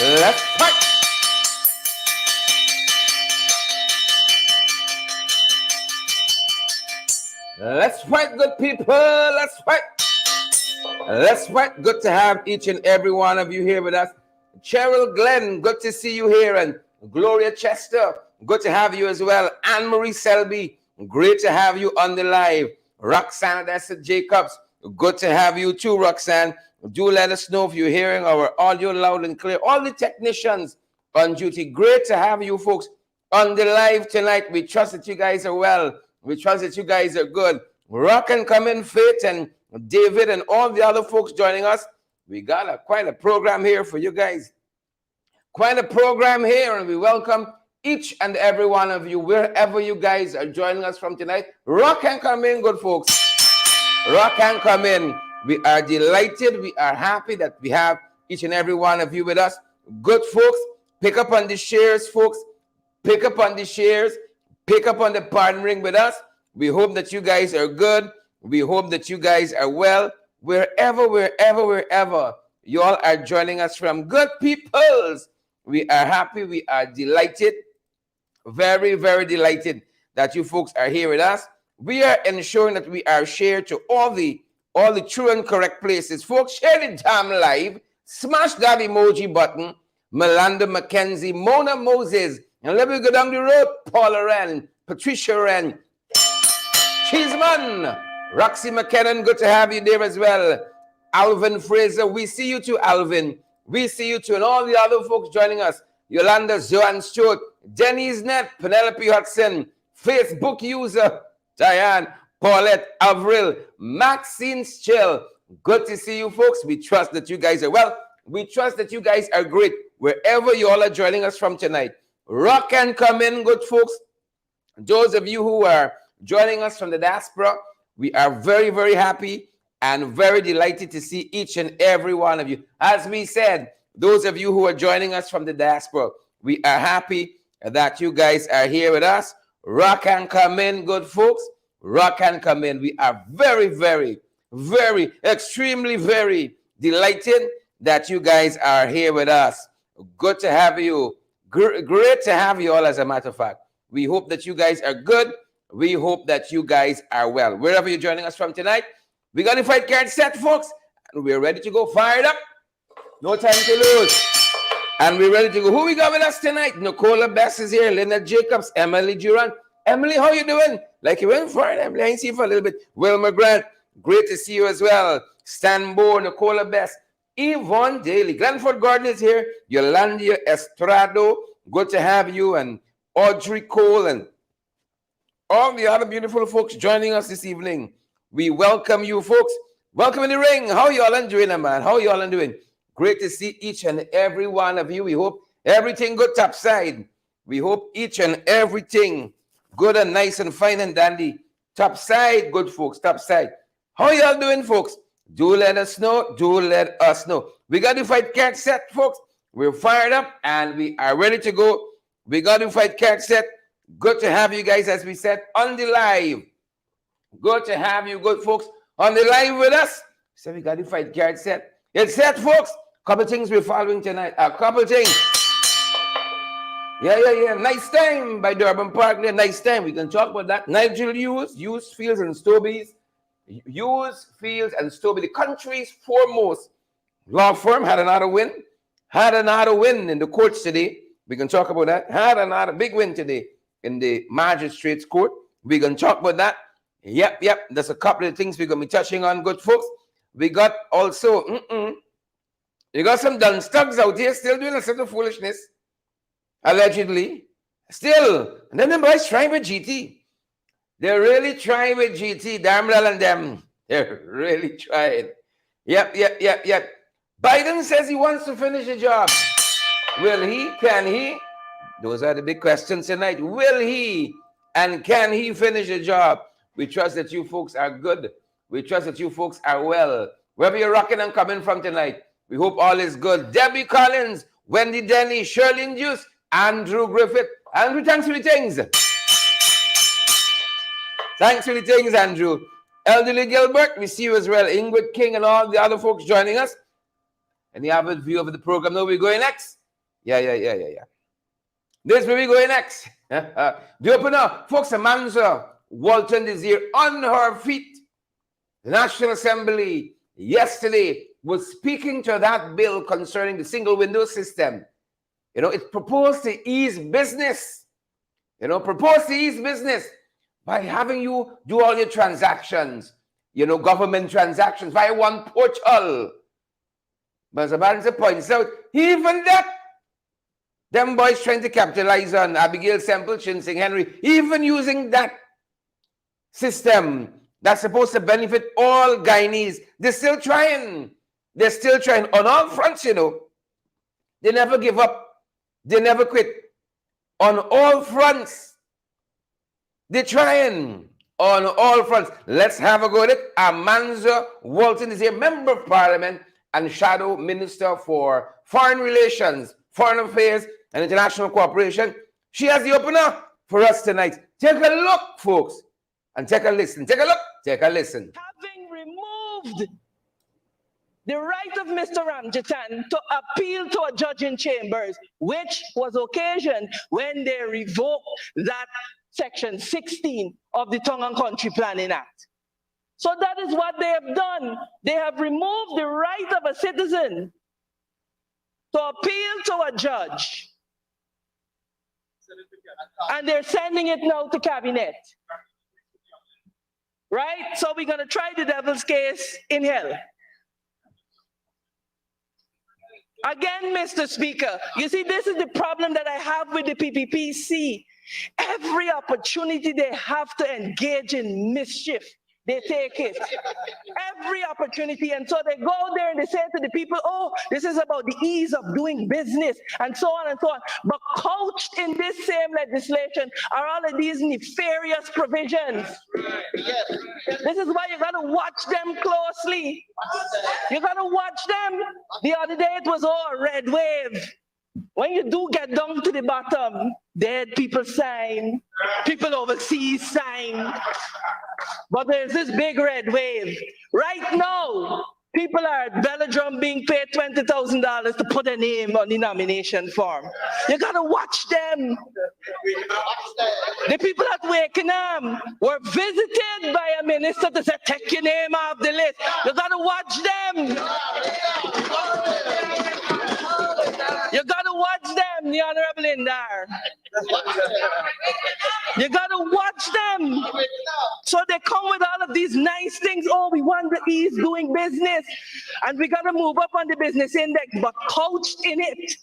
Let's fight. Let's fight, good people. Let's fight. Let's fight. Good to have each and every one of you here with us. Cheryl Glenn, good to see you here. And Gloria Chester, good to have you as well. Anne-Marie Selby, great to have you on the live. Roxanne Odessa Jacobs, good to have you too, Roxanne. Do let us know if you're hearing our audio loud and clear. All the technicians on duty, great to have you folks on the live tonight. We trust that you guys are well. We trust that you guys are good. Rock and come in, Faith and David and all the other folks joining us. We got quite a program here for you guys. Quite a program here, and we welcome each and every one of you, wherever you guys are joining us from tonight. Rock and come in, good folks. Rock and come in. We are delighted. We are happy that we have each and every one of you with us. Good folks, pick up on the shares, folks. Pick up on the shares. Pick up on the partnering with us. We hope that you guys are good. We hope that you guys are well. Wherever you all are joining us from. Good peoples. We are happy. We are delighted. Very, very delighted that you folks are here with us. We are ensuring that we are shared to all the true and correct places. Folks, share the damn live. Smash that emoji button. Melinda McKenzie, Mona Moses, and let me go down the road. Paula Wren, Patricia Wren, Cheeseman, Roxy McKinnon, good to have you there as well. Alvin Fraser, we see you too, Alvin. We see you too, and all the other folks joining us. Yolanda Joan Stewart, Denise Net, Penelope Hudson, Facebook user, Diane, Paulette Avril, Maxine Still. Good to see you folks. We trust that you guys are well. We trust that you guys are great wherever you all are joining us from tonight. Rock and come in, good folks. Those of you who are joining us from the diaspora, we are very, very happy and very delighted to see each and every one of you. As we said, those of you who are joining us from the diaspora, we are happy that you guys are here with us. Rock and come in, good folks. Rock and come in. We are very, very, very, extremely, very delighted that you guys are here with us. Good to have you. Great to have you all, as a matter of fact. We hope that you guys are good. We hope that you guys are well. Wherever you're joining us from tonight, we got the fight card set, folks. And we're ready to go. Fired up. No time to lose. And we're ready to go. Who we got with us tonight? Nicola Bess is here. Lynette Jacobs. Emily Duran. Emily, how you doing? Like you went for it, Emily. I ain't seen you for a little bit. Wilma Grant. Great to see you as well. Stan Moore, Nicola Bess. Yvonne Daly. Glenford Gordon is here. Yolanda Estrado. Good to have you. And Audrey Cole and all the other beautiful folks joining us this evening. We welcome you folks. Welcome in the ring. How y'all doing, man? How y'all doing? Great to see each and every one of you. We hope everything good topside. We hope each and everything good and nice and fine and dandy. Topside, good folks, topside. How y'all doing, folks? Do let us know. Do let us know. We got the fight card set, folks. We're fired up and we are ready to go. We got the fight card set. Good to have you guys, as we said, on the live. Good to have you, good folks, on the live with us. So we got the fight card set. It's set, folks. Couple things we're following tonight. A couple things. Yeah. Nice time by Durban Park there. Nice time. We can talk about that. Nigel Hughes, Fields and Stobies. Hughes, Fields and Stobie, the country's foremost law firm, had another win. Had another win in the courts today. We can talk about that. Had another big win today in the magistrates court. We can talk about that. Yep. There's a couple of things we're going to be touching on, good folks. We got also, you got some done stugs out here still doing a set of foolishness, allegedly. Still. And then the boys trying with GT. They're really trying with GT. Darmlell and them. They're really trying. Yep. Biden says he wants to finish the job. Will he? Can he? Those are the big questions tonight. Will he and can he finish the job? We trust that you folks are good. We trust that you folks are well. Wherever you're rocking and coming from tonight, we hope all is good. Debbie Collins, Wendy Denny, Shirley Juice, Andrew Griffith. Andrew, thanks for the things. Thanks for the things, Andrew. Elderly Gilbert, we see you as well. Ingrid King and all the other folks joining us. And the avid view of the program. Now we're going next. Yeah. This where we going next. The opener, folks, Amanza Walton is here on her feet. The National Assembly yesterday was speaking to that bill concerning the single window system. It proposed to ease business. By having you do all your transactions, government transactions via one portal. But as Amanza points out, even that, them boys trying to capitalize on Abigail Semple, Chinsing Henry, even using that system that's supposed to benefit all Guyanese, they're still trying. On all fronts, They never give up. They never quit. On all fronts. They're trying. On all fronts. Let's have a go at it. Amanza Walton is here, Member of Parliament and Shadow Minister for Foreign Relations, Foreign Affairs, and International Cooperation. She has the opener for us tonight. Take a look, folks, and take a listen. Take a look, take a listen. Having removed the right of Mr. Ramjitan to appeal to a judge in chambers, which was occasioned when they revoked that section 16 of the Tongue and Country Planning Act. So that is what they have done. They have removed the right of a citizen to appeal to a judge. And they're sending it now to cabinet. Right? So we're going to try the devil's case in hell. Again, Mr. Speaker, you see, this is the problem that I have with the PPPC. Every opportunity they have to engage in mischief, they take it. Every opportunity. And so they go there and they say to the people, oh, this is about the ease of doing business, and so on and so on. But couched in this same legislation are all of these nefarious provisions. This is why you got to watch them closely. You got to watch them. The other day it was, oh, a red wave. When you do get down to the bottom, dead people sign, people overseas sign. But there's this big red wave. Right now, people are at Belladrum being paid $20,000 to put a name on the nomination form. You gotta watch them. The people at Wakenham were visited by a minister to say, take your name off the list. You gotta watch them. You gotta watch them, the Honorable Indar. You gotta watch them. So they come with all of these nice things. Oh, we want to ease doing business. And we gotta move up on the business index, but couched in it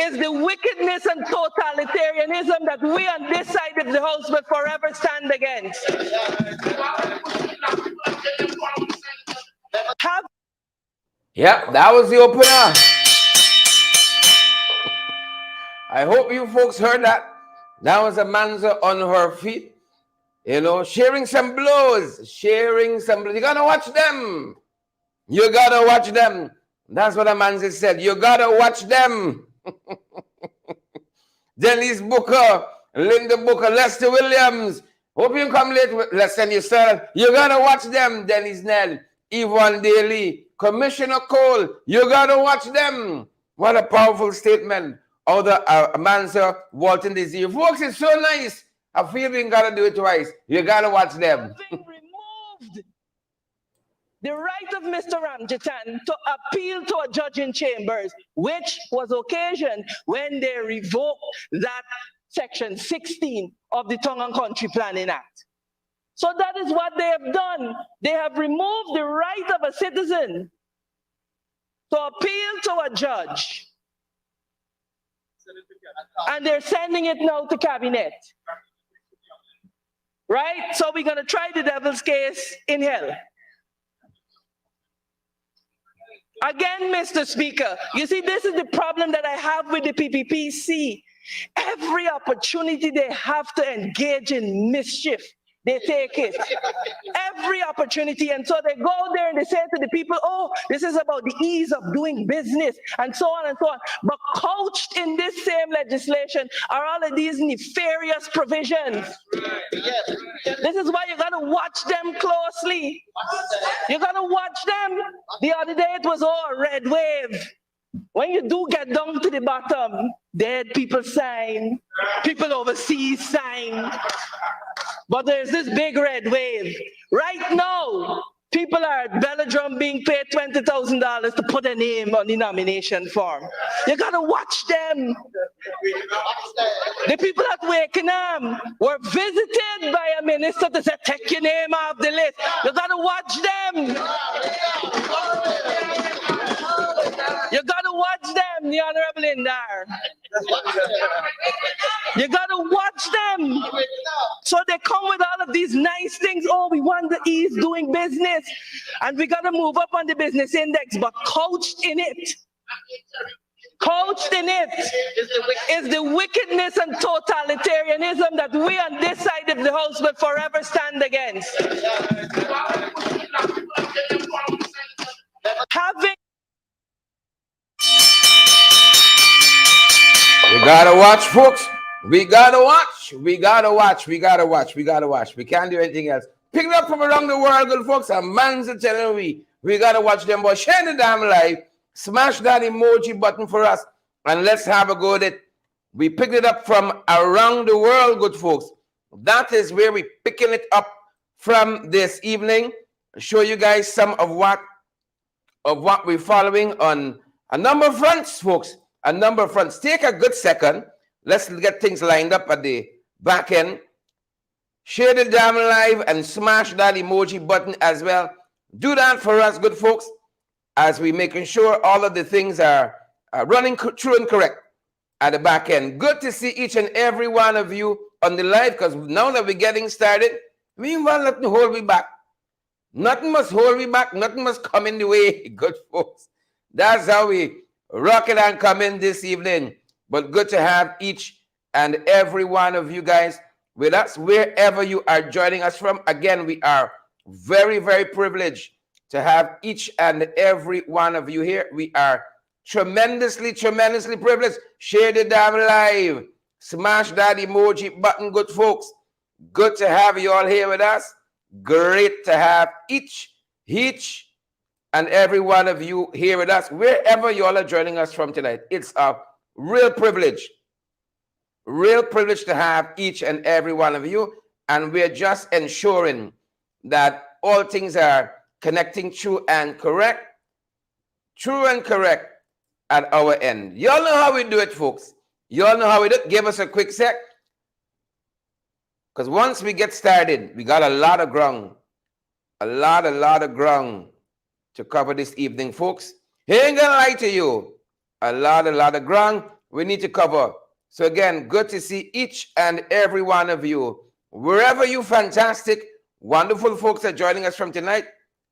is the wickedness and totalitarianism that we on this side of the house will forever stand against. Yeah, that was the opener. I hope you folks heard that. That was Amanza on her feet, sharing some blows, You gotta watch them. You gotta watch them. That's what Amanza said. You gotta watch them. Denise Booker, Linda Booker, Lester Williams. Hope you come late with Lester and yourself. You gotta watch them. Denise Nell, Yvonne Daly, Commissioner Cole. You gotta watch them. What a powerful statement. Oh, the Amanza Walton this year. Folks, it's so nice. I feel we gotta do it twice. You gotta watch them. Having removed the right of Mr. Ramjitan to appeal to a judge in chambers, which was occasioned when they revoked that section 16 of the Tongue and Country Planning Act. So that is what they have done. They have removed the right of a citizen to appeal to a judge. And they're sending it now to cabinet. Right? So we're going to try the devil's case in hell. Again, Mr. Speaker, you see, this is the problem that I have with the PPPC. Every opportunity they have to engage in mischief, they take it. Every opportunity. And so they go there and they say to the people, oh, this is about the ease of doing business, and so on and so on. But couched in this same legislation are all of these nefarious provisions. This is why you got to watch them closely. You got to watch them. The other day it was, oh, red wave. When you do get down to the bottom, dead people sign, people overseas sign. But there's this big red wave. Right now, people are at Belladrum being paid $20,000 to put a name on the nomination form. You gotta watch them. The people at Wakenham were visited by a minister to say, take your name off the list. You gotta watch them. You gotta watch them, the Honorable Indar. You gotta watch them. So they come with all of these nice things. Oh, we want the ease doing business. And we gotta move up on the business index, but couched in it. Couched in it is the wickedness and totalitarianism that we on this side of the house will forever stand against. Having We gotta watch, folks. We gotta watch. We gotta watch. We gotta watch. We gotta watch. We can't do anything else. Pick it up from around the world, good folks. And man's telling we gotta watch them. But share the damn live. Smash that emoji button for us. And let's have a go at it. We picked it up from around the world, good folks. That is where we're picking it up from this evening. I'll show you guys some of what we're following on a number of fronts, folks. A number of fronts. Take a good second. Let's get things lined up at the back end. Share the damn live and smash that emoji button as well. Do that for us, good folks, as we're making sure all of the things are running true and correct at the back end. Good to see each and every one of you on the live, because now that we're getting started, we ain't want nothing to hold me back. Nothing must hold me back. Nothing must come in the way, good folks. That's how we rock it and come in this evening. But good to have each and every one of you guys with us, wherever you are joining us from. Again, we are very, very privileged to have each and every one of you here. We are tremendously, tremendously privileged. Share the damn live. Smash that emoji button, good folks. Good to have you all here with us. Great to have each and every one of you here with us, wherever you all are joining us from tonight. It's a real privilege to have each and every one of you. And we're just ensuring that all things are connecting true and correct at our end. You all know how we do it, folks. You all know how we do it. Give us a quick sec. Because once we get started, we got a lot of ground. A lot of ground to cover this evening, folks. He ain't gonna lie to you. A lot of ground we need to cover. So again, good to see each and every one of you. Wherever you fantastic, wonderful folks are joining us from tonight,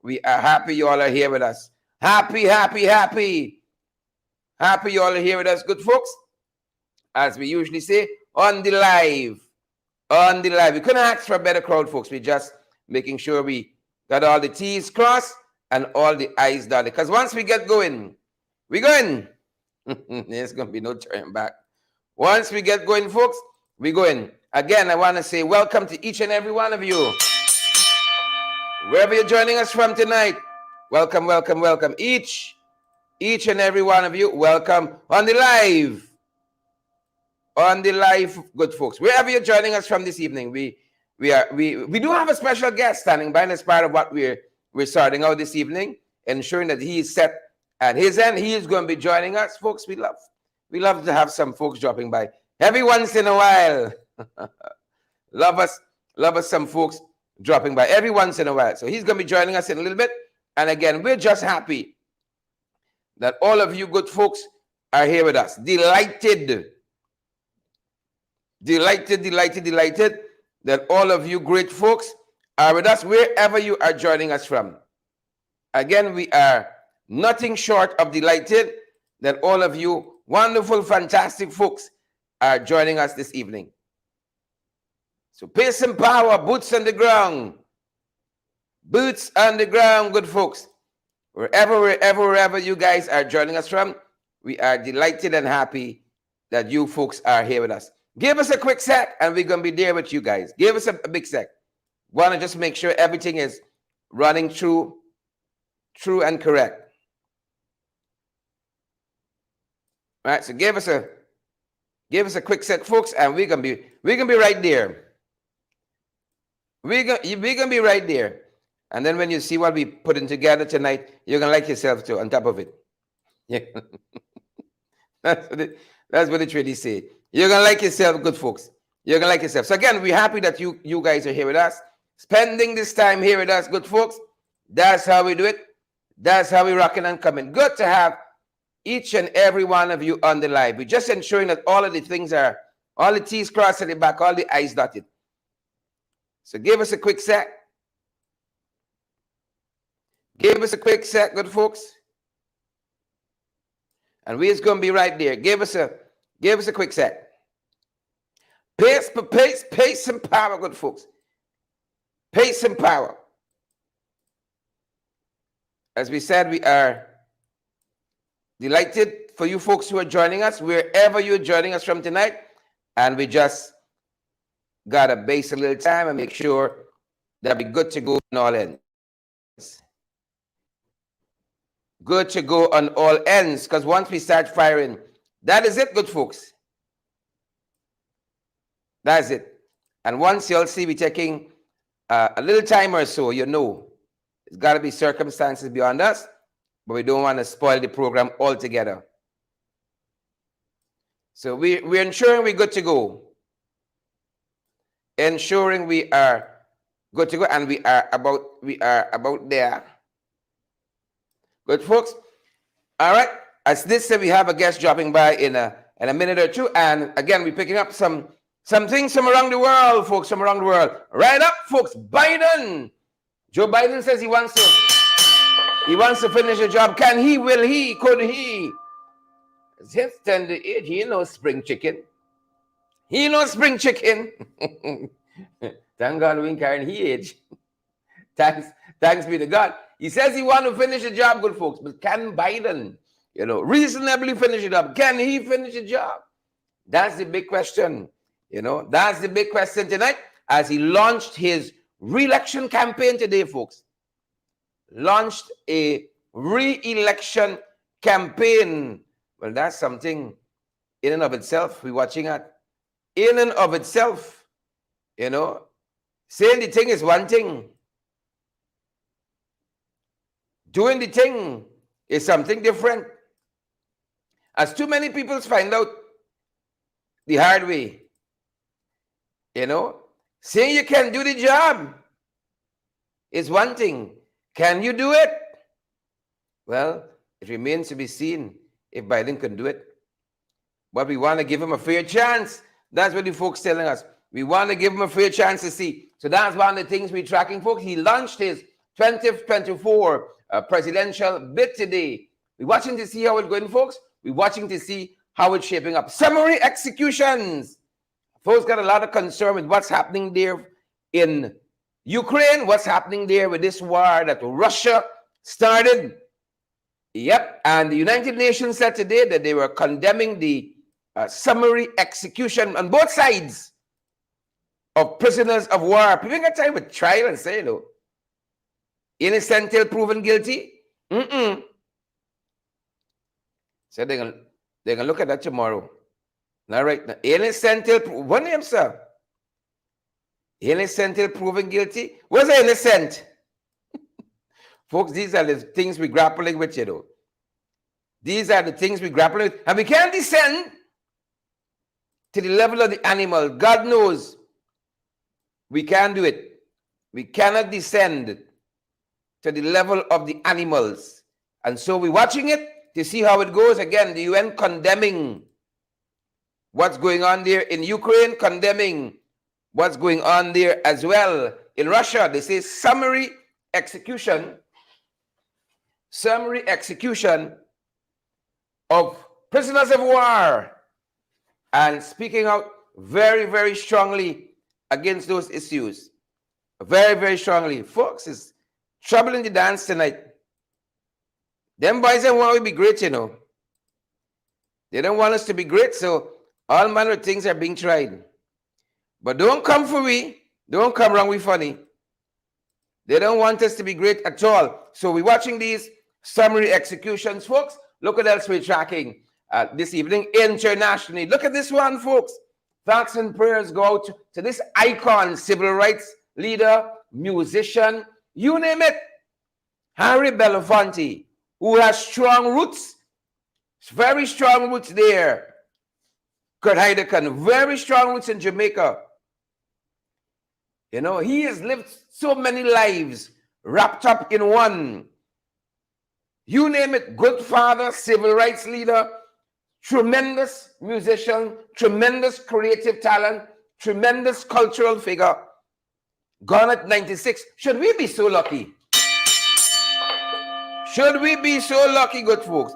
we are happy you all are here with us. Happy you all are here with us, good folks. As we usually say, on the live. We couldn't ask for a better crowd, folks. We just making sure we got all the T's crossed and all the I's dotted. Because once we get going, we're going. There's going to be no turning back. Once we get going, folks, we're going. Again, I want to say welcome to each and every one of you. Wherever you're joining us from tonight, welcome. Each and every one of you, welcome on the live. Good folks. Wherever you're joining us from this evening, we do have a special guest standing by, and as part of what we're starting out this evening, ensuring that he is set at his end. He is going to be joining us, folks. We love to have some folks dropping by every once in a while. love us some folks dropping by every once in a while. So he's going to be joining us in a little bit. And again, we're just happy that all of you good folks are here with us. Delighted that all of you great folks are with us wherever you are joining us from. Again, we are nothing short of delighted that all of you wonderful, fantastic folks are joining us this evening. So pace and power, boots on the ground. Boots on the ground, good folks. Wherever you guys are joining us from, we are delighted and happy that you folks are here with us. Give us a quick sec and we're going to be there with you guys. Give us a big sec. Want to just make sure everything is running true and correct. All right, so give us a quick sec, folks, and we're gonna be right there. We're gonna be right there. And then when you see what we putting together tonight, you're gonna like yourself too on top of it. Yeah. That's what it really say. You're gonna like yourself, good folks. You're gonna like yourself. So again, we're happy that you guys are here with us, spending this time here with us, good folks. That's how we do it. That's how we rocking and coming. Good to have each and every one of you on the live. We're just ensuring that all of the things are, all the T's crossed at the back, all the I's dotted. So give us a quick sec. Give us a quick sec, good folks. And we're going to be right there. Give us a quick sec. Pace and power, good folks. Pace and power. As we said, we are delighted for you folks who are joining us, wherever you're joining us from tonight. And we just got to base a little time and make sure that we're good to go on all ends. Good to go on all ends, because once we start firing, that is it, good folks. That's it. And once you'll see we taking a little time or so, you know, it's got to be circumstances beyond us, but we don't want to spoil the program altogether. So we're ensuring we're good to go. Ensuring we are good to go, and we are about there. Good folks. All right. As this said, we have a guest dropping by in a minute or two, and again we're picking up some things from around the world, folks, from around the world. Right up, folks. Biden. Joe Biden says he wants to finish the job. Can he? Will he? Could he? His tender age. He knows spring chicken. He knows spring chicken. Thank God we ain't carrying he age. Thanks be to God. He says he want to finish the job, good folks. But can Biden, reasonably finish it up? Can he finish the job? That's the big question. That's the big question tonight as he launched his re-election campaign today, folks. Launched a re-election campaign. Well, that's something in and of itself we're watching at. In and of itself, saying the thing is one thing. Doing the thing is something different. As too many people find out the hard way. Saying you can do the job is one thing. Can you do it? Well, it remains to be seen if Biden can do it. But we want to give him a fair chance. That's what the folks telling us. We want to give him a fair chance to see. So that's one of the things we're tracking, folks. He launched his 2024 presidential bid today. We're watching to see how it's going, folks. We're watching to see how it's shaping up. Summary executions. Folks got a lot of concern with what's happening there in Ukraine, what's happening there with this war that Russia started. Yep, and the United Nations said today that they were condemning the summary execution on both sides of prisoners of war. People got time with trial and say, innocent till proven guilty. So they're gonna look at that tomorrow. All right, now, innocent till one name, sir. Innocent till proven guilty. What's innocent? Folks, these are the things we're grappling with, These are the things we grapple with. And we can't descend to the level of the animal. God knows we can't do it. We cannot descend to the level of the animals. And so we're watching it to see how it goes. Again, the UN condemning what's going on there in Ukraine, condemning what's going on there as well in Russia. They say summary execution of prisoners of war, and speaking out very, very strongly against those issues very, very strongly. Folks, it's trouble in the dance tonight. Them boys don't want to be great, you know. They don't want us to be great, so all manner of things are being tried. But don't come for we. Don't come wrong with funny. They don't want us to be great at all. So we're watching these summary executions, folks. Look what else we're tracking this evening internationally. Look at this one, folks. Thoughts and prayers go out to this icon, civil rights leader, musician, you name it. Harry Belafonte, who has strong roots, very strong roots there. Kurt Heidekan, very strong roots in Jamaica. You know, he has lived so many lives wrapped up in one. You name it, good father, civil rights leader, tremendous musician, tremendous creative talent, tremendous cultural figure. Gone at 96. Should we be so lucky? Should we be so lucky, good folks?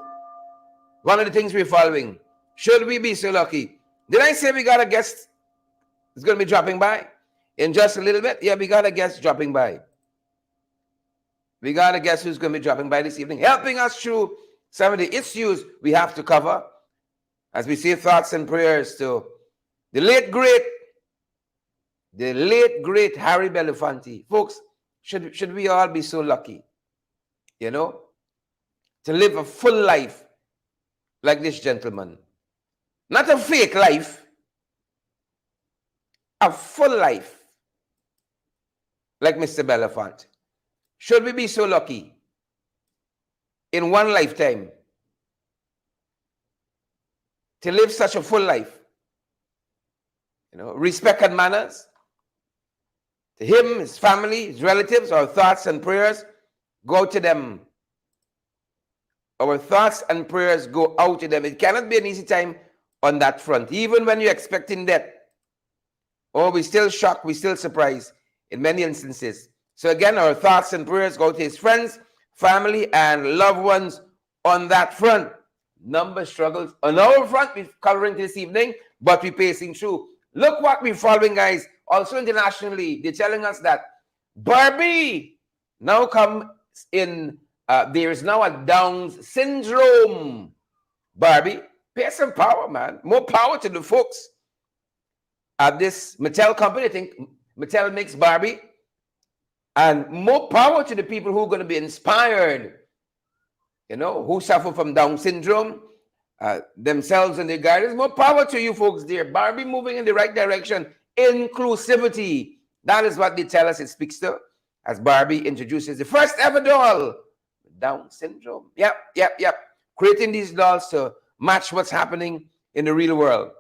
One of the things we're following. Should we be so lucky? Did I say we got a guest who's going to be dropping by in just a little bit? Yeah, we got a guest dropping by. We got a guest who's going to be dropping by this evening, helping us through some of the issues we have to cover as we say thoughts and prayers to the late, great Harry Belafonte. Folks, should we all be so lucky, you know, to live a full life like this gentleman? Not a fake life, a full life like Mr. Belafonte. Should we be so lucky in one lifetime to live such a full life? You know, respect and manners. To him, his family, his relatives, our thoughts and prayers go out to them. Our thoughts and prayers go out to them. It cannot be an easy time on that front. Even when you're expecting death, we're still shocked, we're still surprised in many instances. So again, our thoughts and prayers go to his friends, family, and loved ones on that front. Number struggles on our front, we're covering this evening, but we're pacing through. Look what we're following, guys. Also internationally, they're telling us that Barbie now comes in, there is now a Down syndrome. Barbie, pay some power, man. More power to the folks at this Mattel company. I think Mattel makes Barbie. And more power to the people who are going to be inspired, you know, who suffer from Down syndrome, themselves and their guardians. More power to you folks there. Barbie moving in the right direction. Inclusivity. That is what they tell us it speaks to as Barbie introduces the first ever doll. Down syndrome. Yep. Creating these dolls to match what's happening in the real world.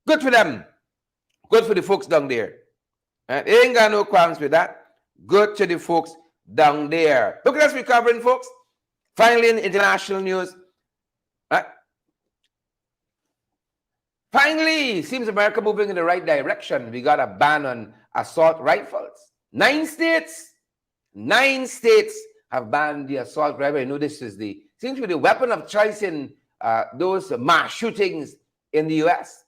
Good for them. Good for the folks down there. They ain't got no qualms with that. Good to the folks down there. Look at us recovering, folks. Finally, in international news. Finally, seems America moving in the right direction. We got a ban on assault rifles. 9 states have banned the assault rifle. I know this is seems to be the weapon of choice in those mass shootings in the US.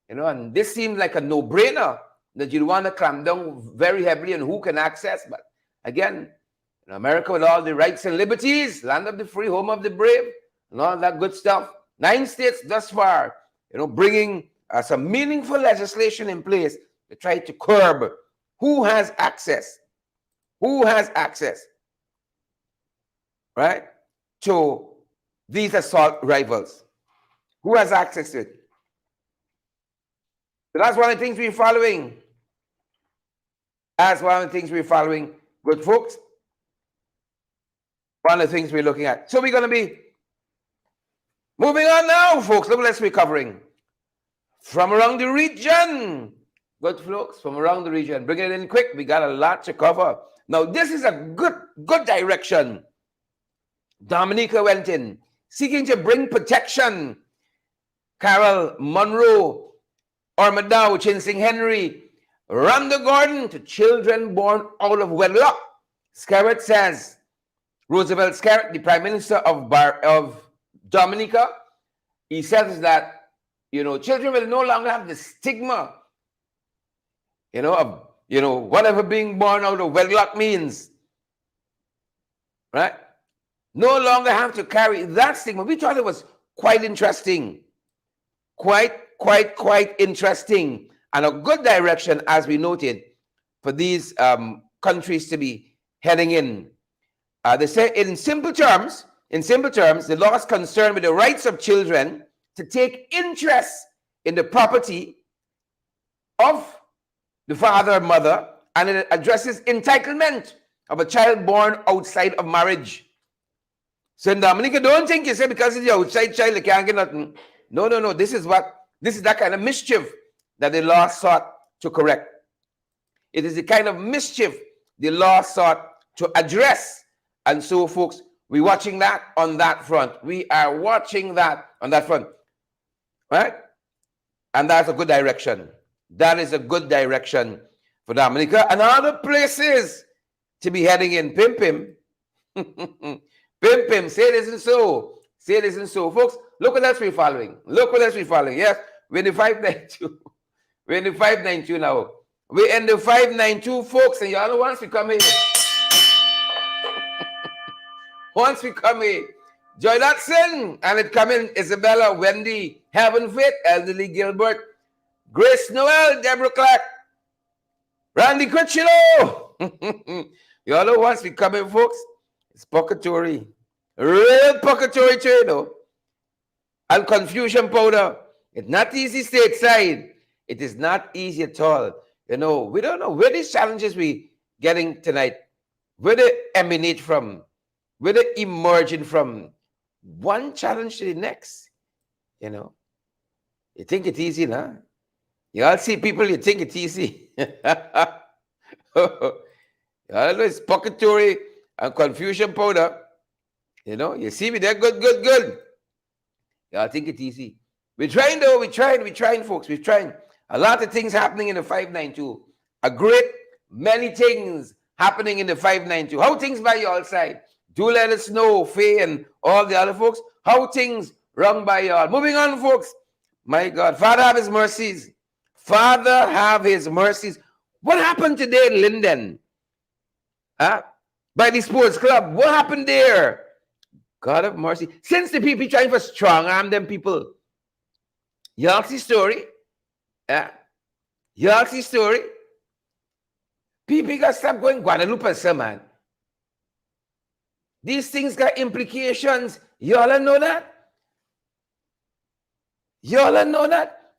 You know, and this seems like a no-brainer that you want to clamp down very heavily on who can access. But again, in America with all the rights and liberties, land of the free, home of the brave, and all that good stuff. 9 states thus far, you know, bringing some meaningful legislation in place to try to curb who has access, right, to these assault rifles. Who has access to it? So that's one of the things we're following. That's one of the things we're following, good folks. One of the things we're looking at. So we're going to be moving on now, folks. Look what else we're covering. From around the region. Good folks, from around the region. Bring it in quick. We got a lot to cover. Now, this is a good direction. Dominica went in, seeking to bring protection. Carol Monroe, Ormadow, Chinsing Henry, Rhonda Gordon to children born out of wedlock. Scarrett says, Roosevelt Scarrett, the Prime Minister of Dominica, he says that, you know, children will no longer have the stigma whatever being born out of wedlock means, right? No longer have to carry that stigma. We thought it was quite interesting, quite interesting, and a good direction, as we noted, for these countries to be heading in. They say in simple terms, the law is concerned with the rights of children to take interest in the property of the father or mother, and it addresses entitlement of a child born outside of marriage. So in Dominica, don't think you say because it's your outside child, you can't get nothing. No. This is that kind of mischief that the law sought to correct. It is the kind of mischief the law sought to address. And so, folks, we're watching that on that front. We are watching that on that front. Right? And that's a good direction. That is a good direction for Dominica and other places to be heading in. Pim. Pim, say this and so. Say this and so. Folks, look what else we're following. Yes, we're in the 592. We're in the 592 now. We're in the 592, folks, and y'all know once we come here. Once we come here, Joy Dotson, and it come in Isabella, Wendy, Heaven Fit, Elderly Gilbert, Grace Noel, Deborah Clark, Randy Cucciolo. Y'all know once we come in, folks, it's Pocatory. Real Pocatory too, and confusion powder. It's not easy stateside. It is not easy at all. We don't know where these challenges we getting tonight, where they emanate from, where they emerging from. One challenge to the next. You think it's easy, nah? You all see people, you think it's easy. You all know it's Pocatory and confusion powder. You see me there, good. Y'all think it's easy. We're trying though, we're trying, folks. We're trying. A lot of things happening in the 592. A great many things happening in the 592. How things by y'all side? Do let us know, Faye and all the other folks, how things run by y'all. Moving on, folks. My God, Father have his mercies. Father have his mercies. What happened today in Linden? By the sports club. What happened there? God of mercy. Since the people trying for strong arm them people. Y'all see story? Y'all see story? People got to stop going Guadalupe, sir, man. These things got implications. Y'all know that? Y'all know that?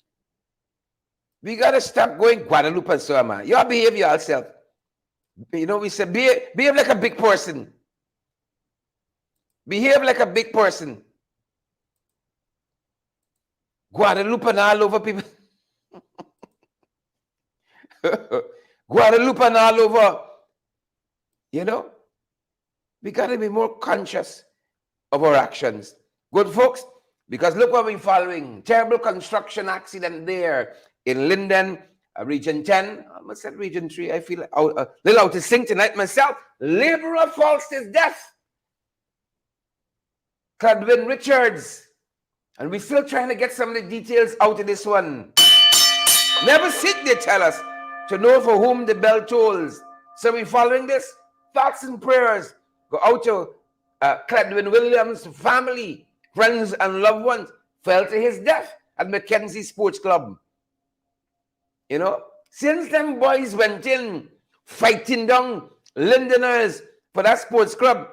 We got to stop going Guadalupe, sir, man. Y'all behave yourself. We say behave like a big person. Behave like a big person. Guadalupe and all over people. Guadalupe and all over. We got to be more conscious of our actions. Good, folks, because look what we're following. Terrible construction accident there in Linden, Region 10. I almost said Region 3. I feel a little out of sync tonight myself. Laborer falls to his death. Cladwin Richards. And we're still trying to get some of the details out of this one. Never sit, they tell us, to know for whom the bell tolls. So we're following this. Thoughts and prayers go out to Cladwin Williams' family, friends, and loved ones. Fell to his death at Mackenzie Sports Club. Since them boys went in fighting down Lindeners for that sports club,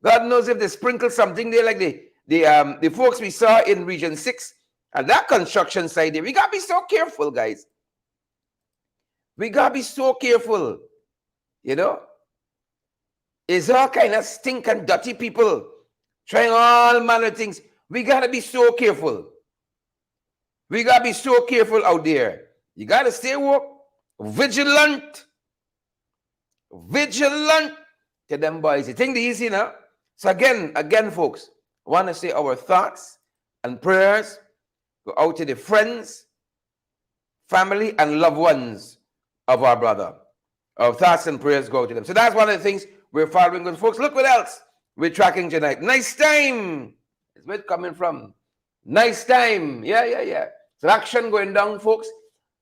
God knows if they sprinkle something there like the folks we saw in Region 6 and that construction site there. We got to be so careful, guys. We got to be so careful. It's all kind of stink and dirty people trying all manner of things. We got to be so careful. We got to be so careful out there. You got to stay woke, vigilant to them boys. You think they're easy now? So again, folks, I want to say our thoughts and prayers go out to the friends, family, and loved ones of our brother. Our thoughts and prayers go to them. So that's one of the things we're following with, folks. Look what else we're tracking tonight. Nice time. It's where it's coming from. Nice time. Yeah. So action going down, folks,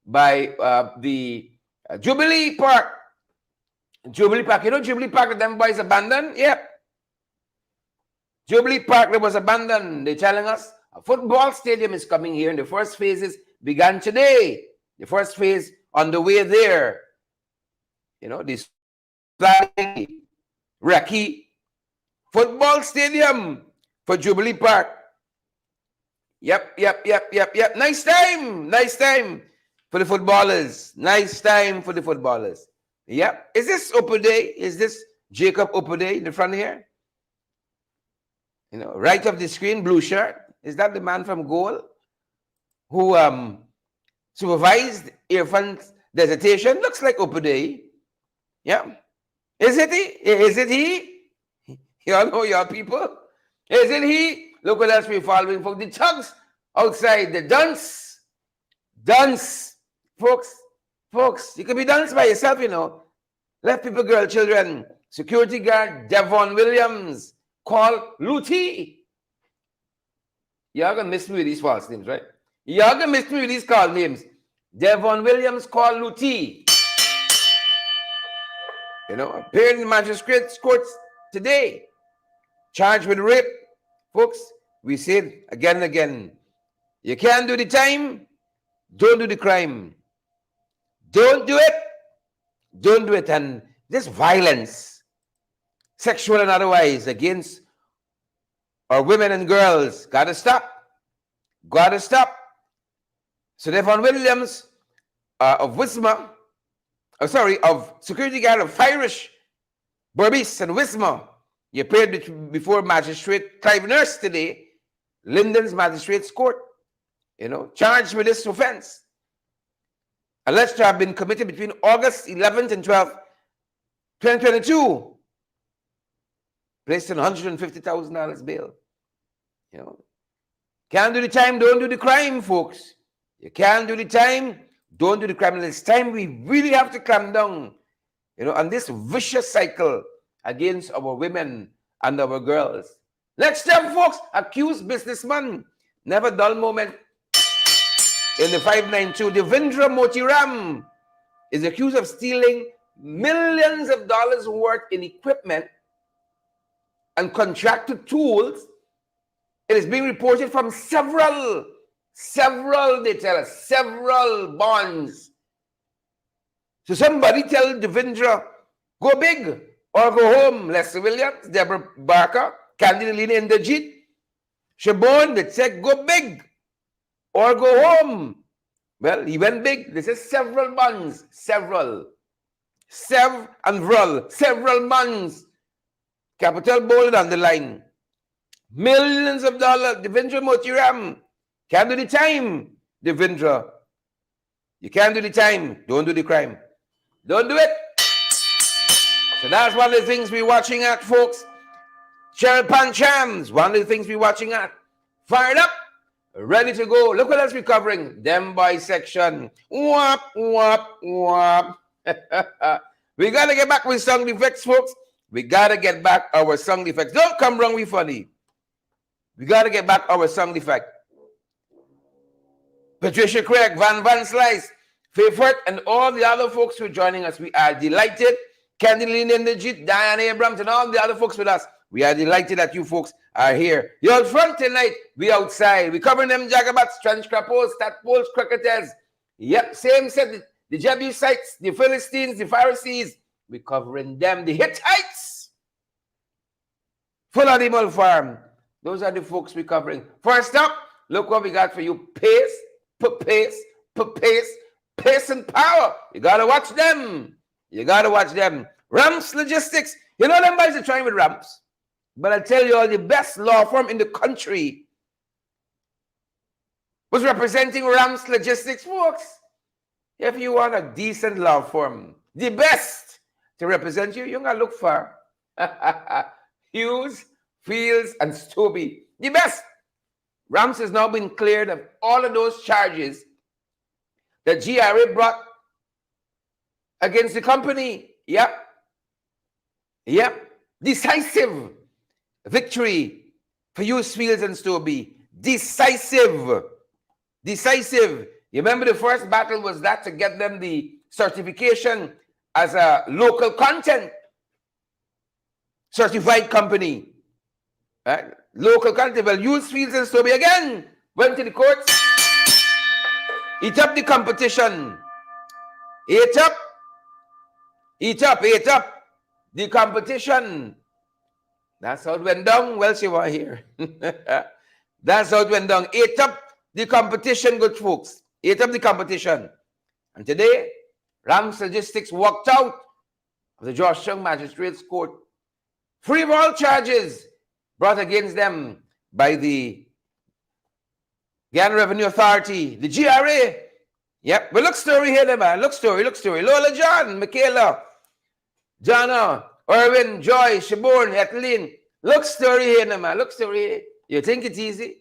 by the Jubilee Park. Jubilee Park. You know Jubilee Park that them boys abandoned? Yep. Jubilee Park that was abandoned. They're telling us a football stadium is coming here, and the first phases began today. The first phase on the way there. You know, this Raki football stadium for Jubilee Park. Yep. Nice time for the footballers. Nice time for the footballers. Yep. Is this Opode? Is this Jacob Opode in the front here? You know, right of the screen, blue shirt. Is that the man from Goal who supervised Irfan's dissertation? Looks like Opode. Yeah. Is it he? Is it he? Y'all know your people? Is it he? Look what else we're following, folks. The thugs outside, the dunce. Folks, you can be dunce by yourself, you know. Left people, girl, children. Security guard Devon Williams called Luti. Y'all gonna miss me with these false names, right? Y'all gonna miss me with these called names. Devon Williams called Luti. You know, appeared in the magistrate's courts today. Charged with rape. Folks, we said again and again, you can't do the time, don't do the crime. Don't do it. And this violence, sexual and otherwise, against our women and girls, gotta stop. So Devon Williams of security guard of Irish, Berbice and Wisma, he appeared before Magistrate Clive Nurse today, Linden's Magistrate's Court, you know, charged with this offense. Alleged to have been committed between August 11th and 12th, 2022. Placed on $150,000 bail. You know, can't do the time, don't do the crime, folks. You can't do the time, don't do the crime. And it's time we really have to clamp down, you know, on this vicious cycle against our women and our girls. Next time, folks, accused businessman. Never dull moment in the 592. Devendra Motiram is accused of stealing millions of dollars worth in equipment and contracted tools. It is being reported from several, they tell us, several bonds. So somebody tell Devendra, go big or go home. Leslie Williams, Deborah Barker, Candy Lina Indajit, Shabon, they said go big or go home. Well, he went big. This is several bonds, several months. Capital bold on the line. Millions of dollars. Devendra Motiram. Can't do the time, Devendra. You can't do the time. Don't do the crime. Don't do it. So that's one of the things we're watching at, folks. Cheryl Panchams, one of the things we're watching at. Fired up. Ready to go. Look what else we're covering. Them boy section. Whop. We got to get back with song defects, folks. We got to get back our song defects. Don't come wrong with funny. We got to get back our song defect. Patricia Craig, Van Slice, Favorite, and all the other folks who are joining us. We are delighted. Candy Lynn Indajit, Diane Abrams, and all the other folks with us. We are delighted that you folks are here. You're out front tonight. We outside. We covering them Jagabats, trench crappos, tadpoles, cricketers. Yep, same set. The Jebusites, the Philistines, the Pharisees. We covering them. The Hittites. Full animal farm. Those are the folks we covering. First up, look what we got for you. Pace and power. You got to watch them. Ramps Logistics. You know them guys are trying with Ramps. But I tell you all, the best law firm in the country was representing Ramps Logistics, folks. If you want a decent law firm, the best to represent you, you're going to look for Hughes, Fields, and Stobie. The best. Ramps has now been cleared of all of those charges that GRA brought against the company. Yep. Decisive victory for Hughes, Fields, and Stobie. Decisive. You remember the first battle was that to get them the certification as a local content certified company. Right? Local content. Well, use Fields and Stobie again went to the courts. Eat up the competition. Eat up the competition. That's how it went down. Well, she was here. That's how it went down. Ate up the competition, good folks. Ate up the competition. And today, Rams Logistics walked out of the Georgetown Magistrates Court, free of all charges brought against them by the Ghana Revenue Authority, the GRA. Yep, but look story here, man. Look story. Lola John, Michaela, Jana, Irwin, Joy, Shaborn, Ethelene. Look story here, man. Look story here. You think it's easy?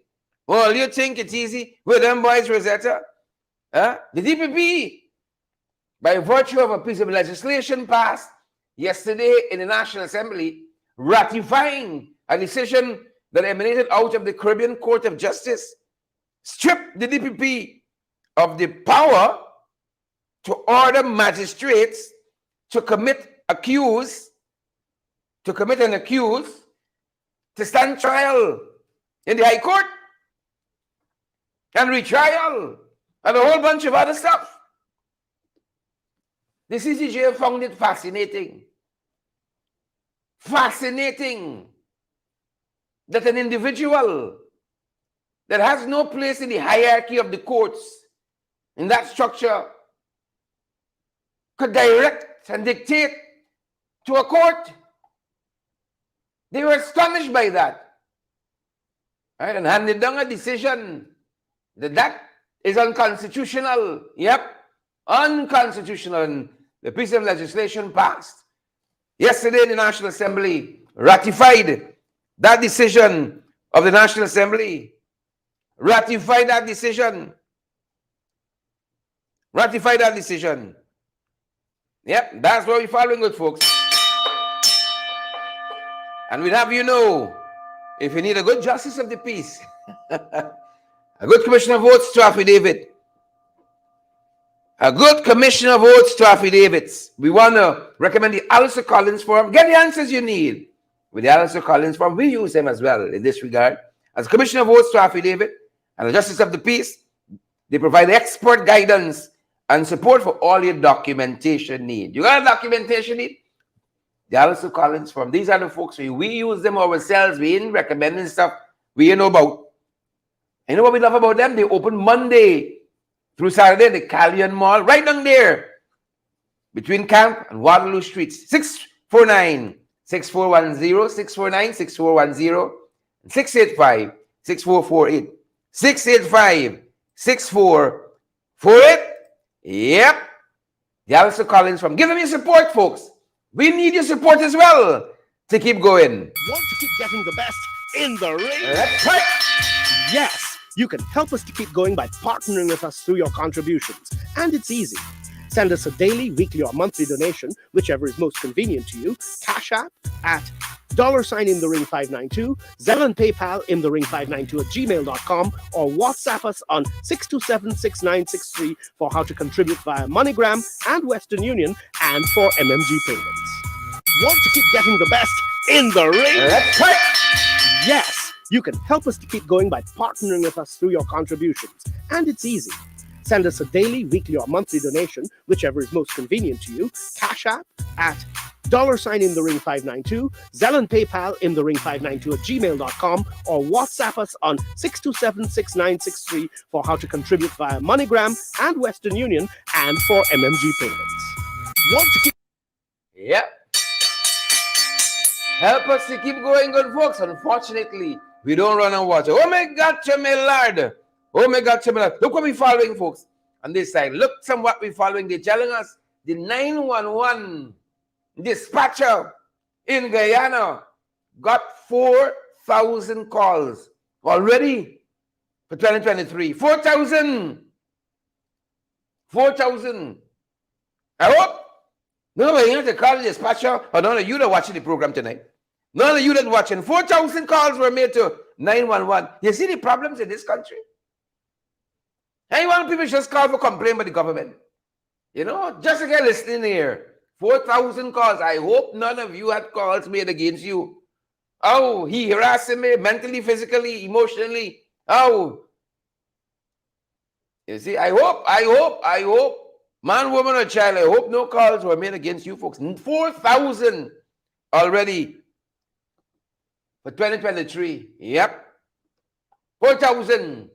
Well, you think it's easy with them boys, Rosetta? The DPP, by virtue of a piece of legislation passed yesterday in the National Assembly, ratifying a decision that emanated out of the Caribbean Court of Justice, stripped the DPP of the power to order magistrates to commit an accused to stand trial in the High Court and retrial and a whole bunch of other stuff. The CCJ found it fascinating that an individual that has no place in the hierarchy of the courts, in that structure, could direct and dictate to a court. They were astonished by that. Right? And handed down a decision that is unconstitutional. Yep, unconstitutional. And the piece of legislation passed yesterday in the National Assembly, ratified that decision of the National Assembly. Ratify that decision. Yep, that's what we're following, good folks. And we'd have you know, if you need a good justice of the peace, a good commissioner of votes to affidavit, a good commissioner of votes to affidavits, we want to recommend the Alistair Collins form. Get the answers you need with the Alistair Collins form. We use them as well in this regard. As commissioner of votes to affidavit and a justice of the peace, they provide expert guidance and support for all your documentation need. You got a documentation need? The Alistair Collins form. These are the folks we use them ourselves. We ain't recommending stuff we know about. You know what we love about them? They open Monday through Saturday at the Callion Mall, right down there between Camp and Waterloo Streets. 649-6410, 649-6410, 685-6448. 685-6448. Yep. The Alistair Collins from. Give them your support, folks. We need your support as well to keep going. Want to keep getting the best in the ring? That's right. Yes, you can help us to keep going by partnering with us through your contributions. And it's easy. Send us a daily, weekly, or monthly donation, whichever is most convenient to you. Cash App at $InTheRing592, Zelle and PayPal InTheRing592@gmail.com, or WhatsApp us on 627-6963 for how to contribute via MoneyGram and Western Union and for MMG payments. Want to keep getting the best in the ring? That's right. Yes, you can help us to keep going by partnering with us through your contributions. And it's easy. Send us a daily, weekly, or monthly donation, whichever is most convenient to you. Cash App at $InTheRing592, Zelle and PayPal InTheRing592@gmail.com, or WhatsApp us on 627-6963 for how to contribute via MoneyGram and Western Union and for MMG payments. Want to keep... Yep. Help us to keep going, good folks. Unfortunately, we don't run on water. Oh my God, my Lord. Oh my God, my Lord. Look what we're following, folks. On this side, look some what we're following. They're telling us the 911 dispatcher in Guyana got 4,000 calls already for 2023. 4,000. I hope nobody here to call the dispatcher, or none of you that watching the program tonight. None of you that watching. 4,000 calls were made to 911. You see the problems in this country? And you want people just call for complaint about the government. You know, just a guy listening here. 4,000 calls. I hope none of you had calls made against you. Oh, he harassing me mentally, physically, emotionally. Oh, you see, I hope, man, woman, or child, I hope no calls were made against you folks. 4,000 already for 2023. Yep. 4,000.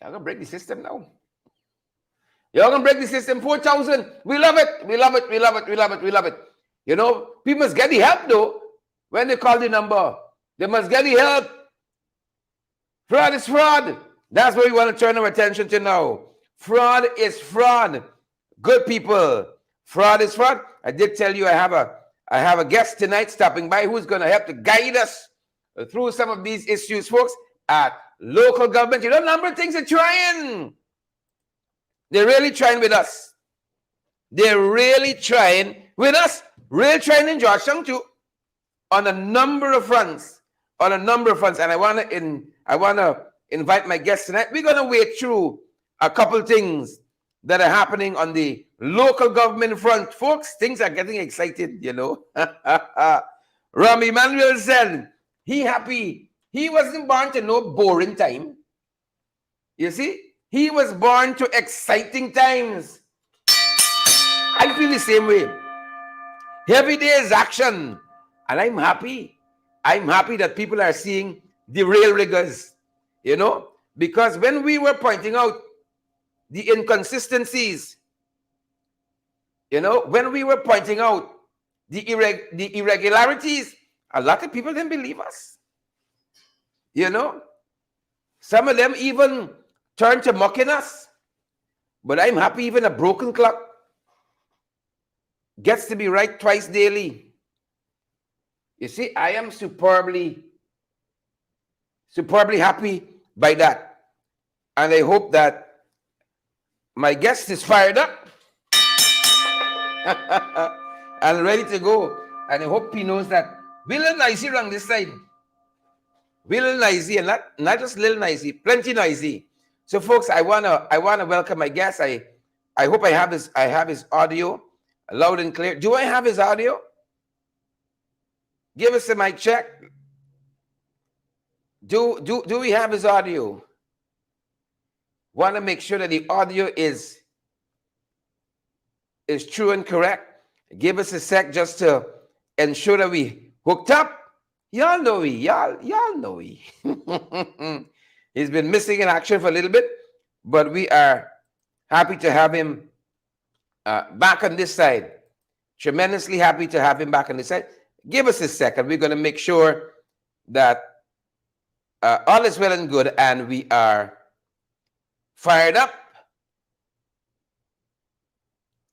Y'all gonna break the system now. Y'all gonna break the system. 4,000. We love it. We love it. We love it. We love it. We love it. You know, people must get the help though. When they call the number, they must get the help. Fraud is fraud. That's what we want to turn our attention to now. Fraud is fraud. Good people. Fraud is fraud. I did tell you I have a guest tonight stopping by who's going to help to guide us through some of these issues, folks, at local government. You know, a number of things they're trying. They're really trying with us. They're really trying with us. Really trying in Georgetown too. On a number of fronts. On a number of fronts. And I want to invite my guests tonight. We're going to wade through a couple things that are happening on the local government front. Folks, things are getting excited, you know. Ram Emanuel said he happy. He wasn't born to no boring time. You see? He was born to exciting times. I feel the same way. Every day is action. And I'm happy. I'm happy that people are seeing the real riggers. You know? Because when we were pointing out the inconsistencies, you know, when we were pointing out the irregularities, a lot of people didn't believe us. You know? Some of them even turned to mocking us. But I'm happy even a broken clock gets to be right twice daily. You see, I am superbly happy by that. And I hope that my guest is fired up and ready to go. And I hope he knows that we're little noisy around this side. We're little noisy, and not just little noisy, plenty noisy. So folks, I wanna welcome my guest. I hope I have his audio loud and clear. Do I have his audio? Give us a mic check. Do we have his audio? Want to make sure that the audio is true and correct. Give us a sec just to ensure that we hooked up. Y'all know y'all know he. He's been missing in action for a little bit, but we are happy to have him back on this side. Tremendously happy to have him back on this side. Give us a second. We're going to make sure that all is well and good and we are fired up.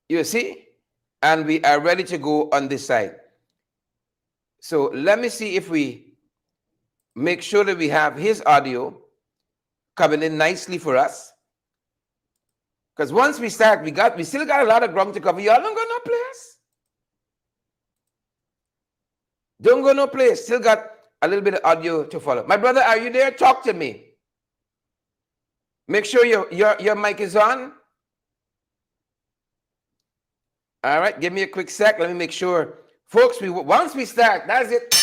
You see? And we are ready to go on this side. So let me see if we make sure that we have his audio coming in nicely for us. Because once we start, we still got a lot of ground to cover. Y'all don't go no place. Don't go no place. Still got a little bit of audio to follow. My brother, are you there? Talk to me. Make sure your mic is on. All right, give me a quick sec. Let me make sure. Folks, once we start, that's it.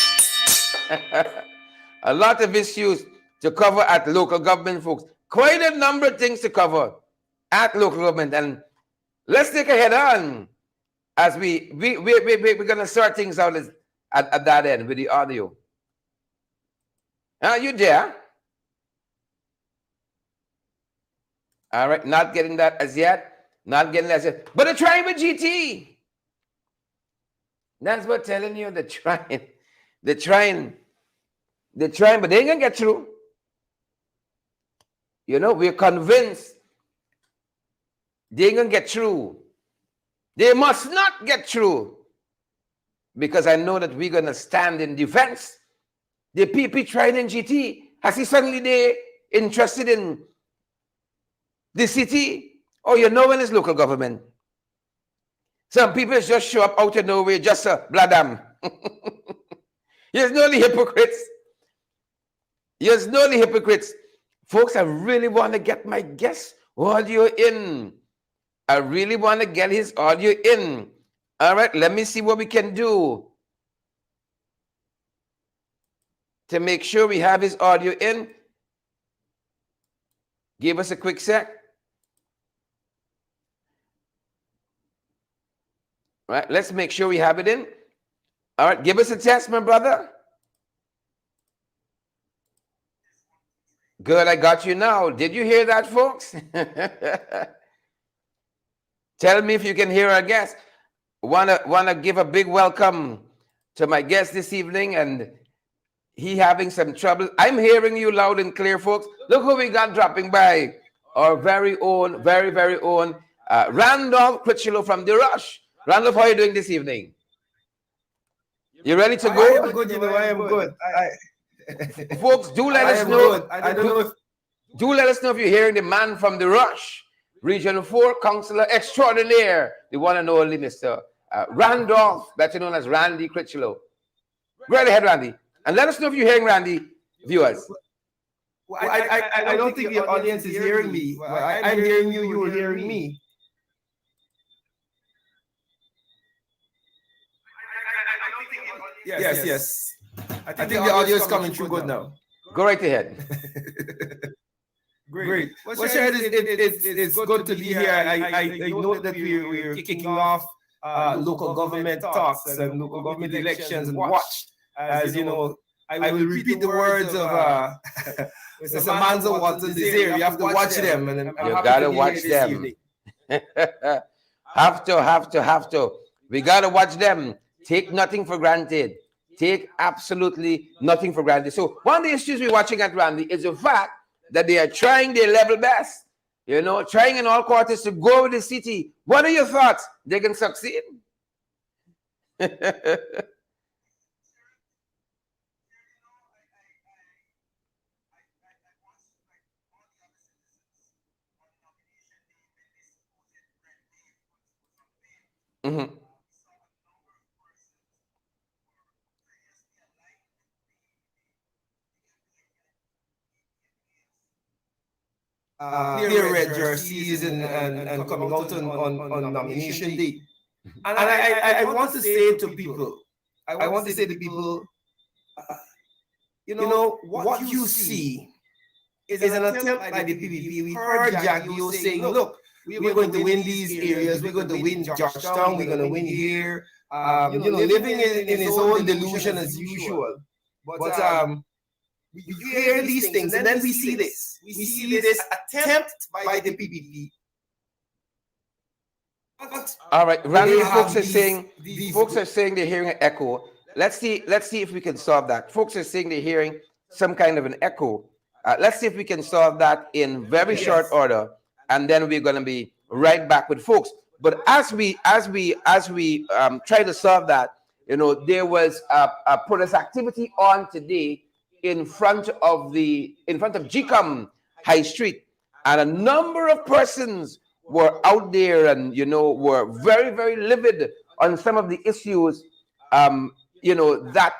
A lot of issues to cover at local government, folks. Quite a number of things to cover at local government. And let's take a head on as we're going to sort things out at that end with the audio. Are you there? All right, not getting that as yet. Not getting that as yet. But they're trying with GT. That's what I'm telling you. They're trying. They're trying, but they ain't going to get through. You know, we're convinced they ain't going to get through. They must not get through. Because I know that we're going to stand in defense. The PP tried in GT. Has he suddenly they interested in the city? Oh, you know when it's local government. Some people just show up out of nowhere, just bladam. There's no hypocrites. There's no hypocrites. Folks, I really want to get my guest audio in. I really want to get his audio in. All right, let me see what we can do to make sure we have his audio in. Give us a quick sec. All right, let's make sure we have it in. All right, give us a test, my brother. Good, I got you now. Did you hear that, folks? Tell me if you can hear our guest. Wanna give a big welcome to my guest this evening, and he having some trouble. I'm hearing you loud and clear, folks. Look who we got dropping by. Our very own, very own Randolph Critchlow from The Rush. Randolph, how are you doing this evening? You ready to go? I am good, I am good. Folks, do let us know. Good. I don't know if... Do let us know if you're hearing the man from The Rush, Region 4 Councillor Extraordinaire, the one and only Mr. Randolph, better known as Randy Critchlow. Go right ahead, Randy. And let us know if you're hearing Randy, viewers. Well, I don't think the audience is hearing me. Well, I'm hearing you, you're hearing me. Yes. I think the audio is coming through good now. Go right ahead. Great. Well, Shahid, it's good to be here. I know that we're kicking off local government talks and local government elections and watch. As you know, I will repeat the words of Mr. Manzo Watson Desir. You have to watch them. And you gotta watch them. Have to. We gotta watch them. Take nothing for granted. Take absolutely nothing for granted. So one of the issues we're watching at Randy is the fact that they are trying their level best, trying in all quarters to go with the city. What are your thoughts? They can succeed? Mm-hmm. Clear red jerseys and coming out on nomination day. And I want to say to people, what you see is an attempt by the PPP. We heard Jagio saying, look, we're going to win these areas, we're going to win Georgetown, we're going to win here, living in his own delusion as usual. But we hear these things and then we see this. We see this attempt by the PPP. All right, Randy, folks are saying they're hearing an echo. Let's see if we can solve that. Folks are saying they're hearing some kind of an echo. Let's see if we can solve that in very short order, and then we're going to be right back with folks. But as we try to solve that, there was a protest activity on today in front of GCOM High Street, and a number of persons were out there and were very livid on some of the issues that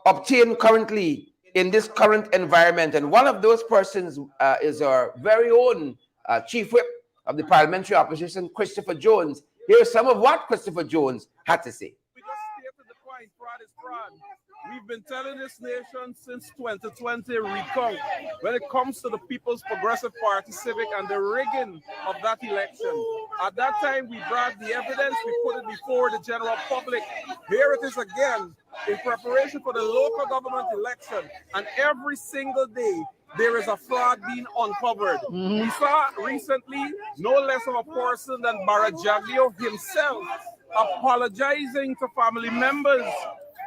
obtain currently in this current environment. And one of those persons is our very own Chief Whip of the Parliamentary Opposition, Christopher Jones. Here's some of what Christopher Jones had to say. We just stated the point, fraud is fraud. We've been telling this nation since 2020 recount when it comes to the People's Progressive Party Civic and the rigging of that election. At that time, we brought the evidence, we put it before the general public. Here it is again, in preparation for the local government election. And every single day, there is a fraud being uncovered. We saw recently no less of a person than Barajaglio himself apologizing to family members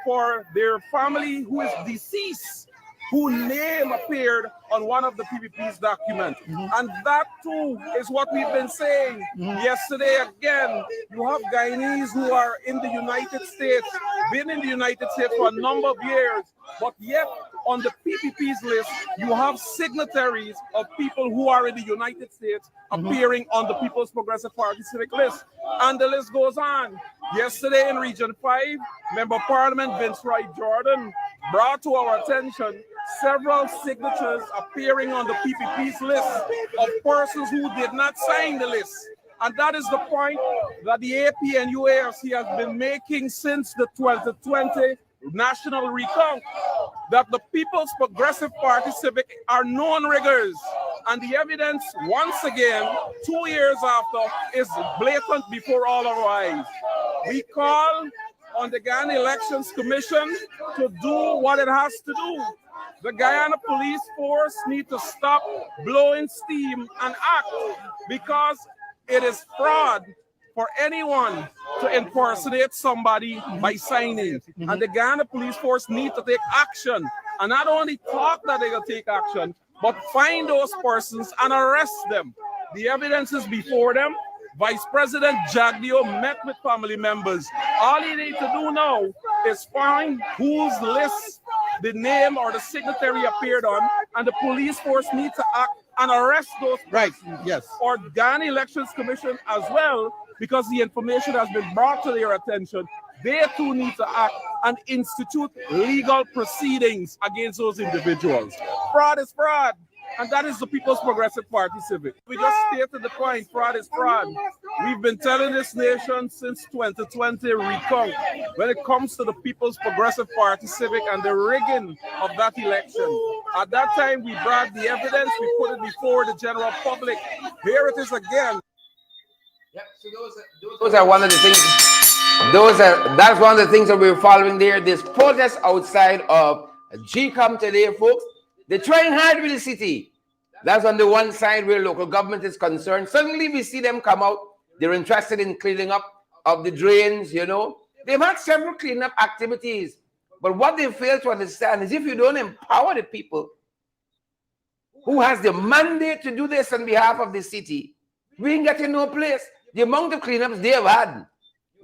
for their family who is deceased, whose name appeared on one of the PPP's documents. And that too is what we've been saying. Yesterday again, you have Guyanese who are in the United States, been in the United States for a number of years, but yet on the PPP's list, you have signatories of people who are in the United States appearing on the People's Progressive Party Civic list. And the list goes on. Yesterday in Region 5, Member Parliament Vince Wright Jordan brought to our attention several signatures appearing on the PPP's list of persons who did not sign the list. And that is the point that the AP and UAFC has been making since the 2020 national recount, that the People's Progressive Party Civic are known riggers. And the evidence, once again, 2 years after, is blatant before all our eyes. We call on the Guyana Elections Commission to do what it has to do. The Guyana Police Force need to stop blowing steam and act, because it is fraud for anyone to impersonate somebody by signing. And the Guyana Police Force need to take action. And not only talk that they're going to take action, but find those persons and arrest them. The evidence is before them. Vice President Jagdeo met with family members. All he needs to do now is find whose list the name or the signatory appeared on, and the police force needs to act and arrest those persons. Right, yes. Or Guyana Elections Commission as well, because the information has been brought to their attention. They too need to act and institute legal proceedings against those individuals. Fraud is fraud, and that is the People's Progressive Party Civic. We just stated the point, fraud is fraud. We've been telling this nation since 2020 recount when it comes to the People's Progressive Party Civic and the rigging of that election. At that time, we brought the evidence, we put it before the general public. Here it is again. Yep, so those are one of the things. That's one of the things that we're following there. This protest outside of GCOM today, folks. They're trying hard with the city. That's on the one side where local government is concerned. Suddenly we see them come out. They're interested in cleaning up of the drains, you know. They've had several cleanup activities. But what they fail to understand is if you don't empower the people who has the mandate to do this on behalf of the city, we ain't getting no place. The amount of cleanups they have had,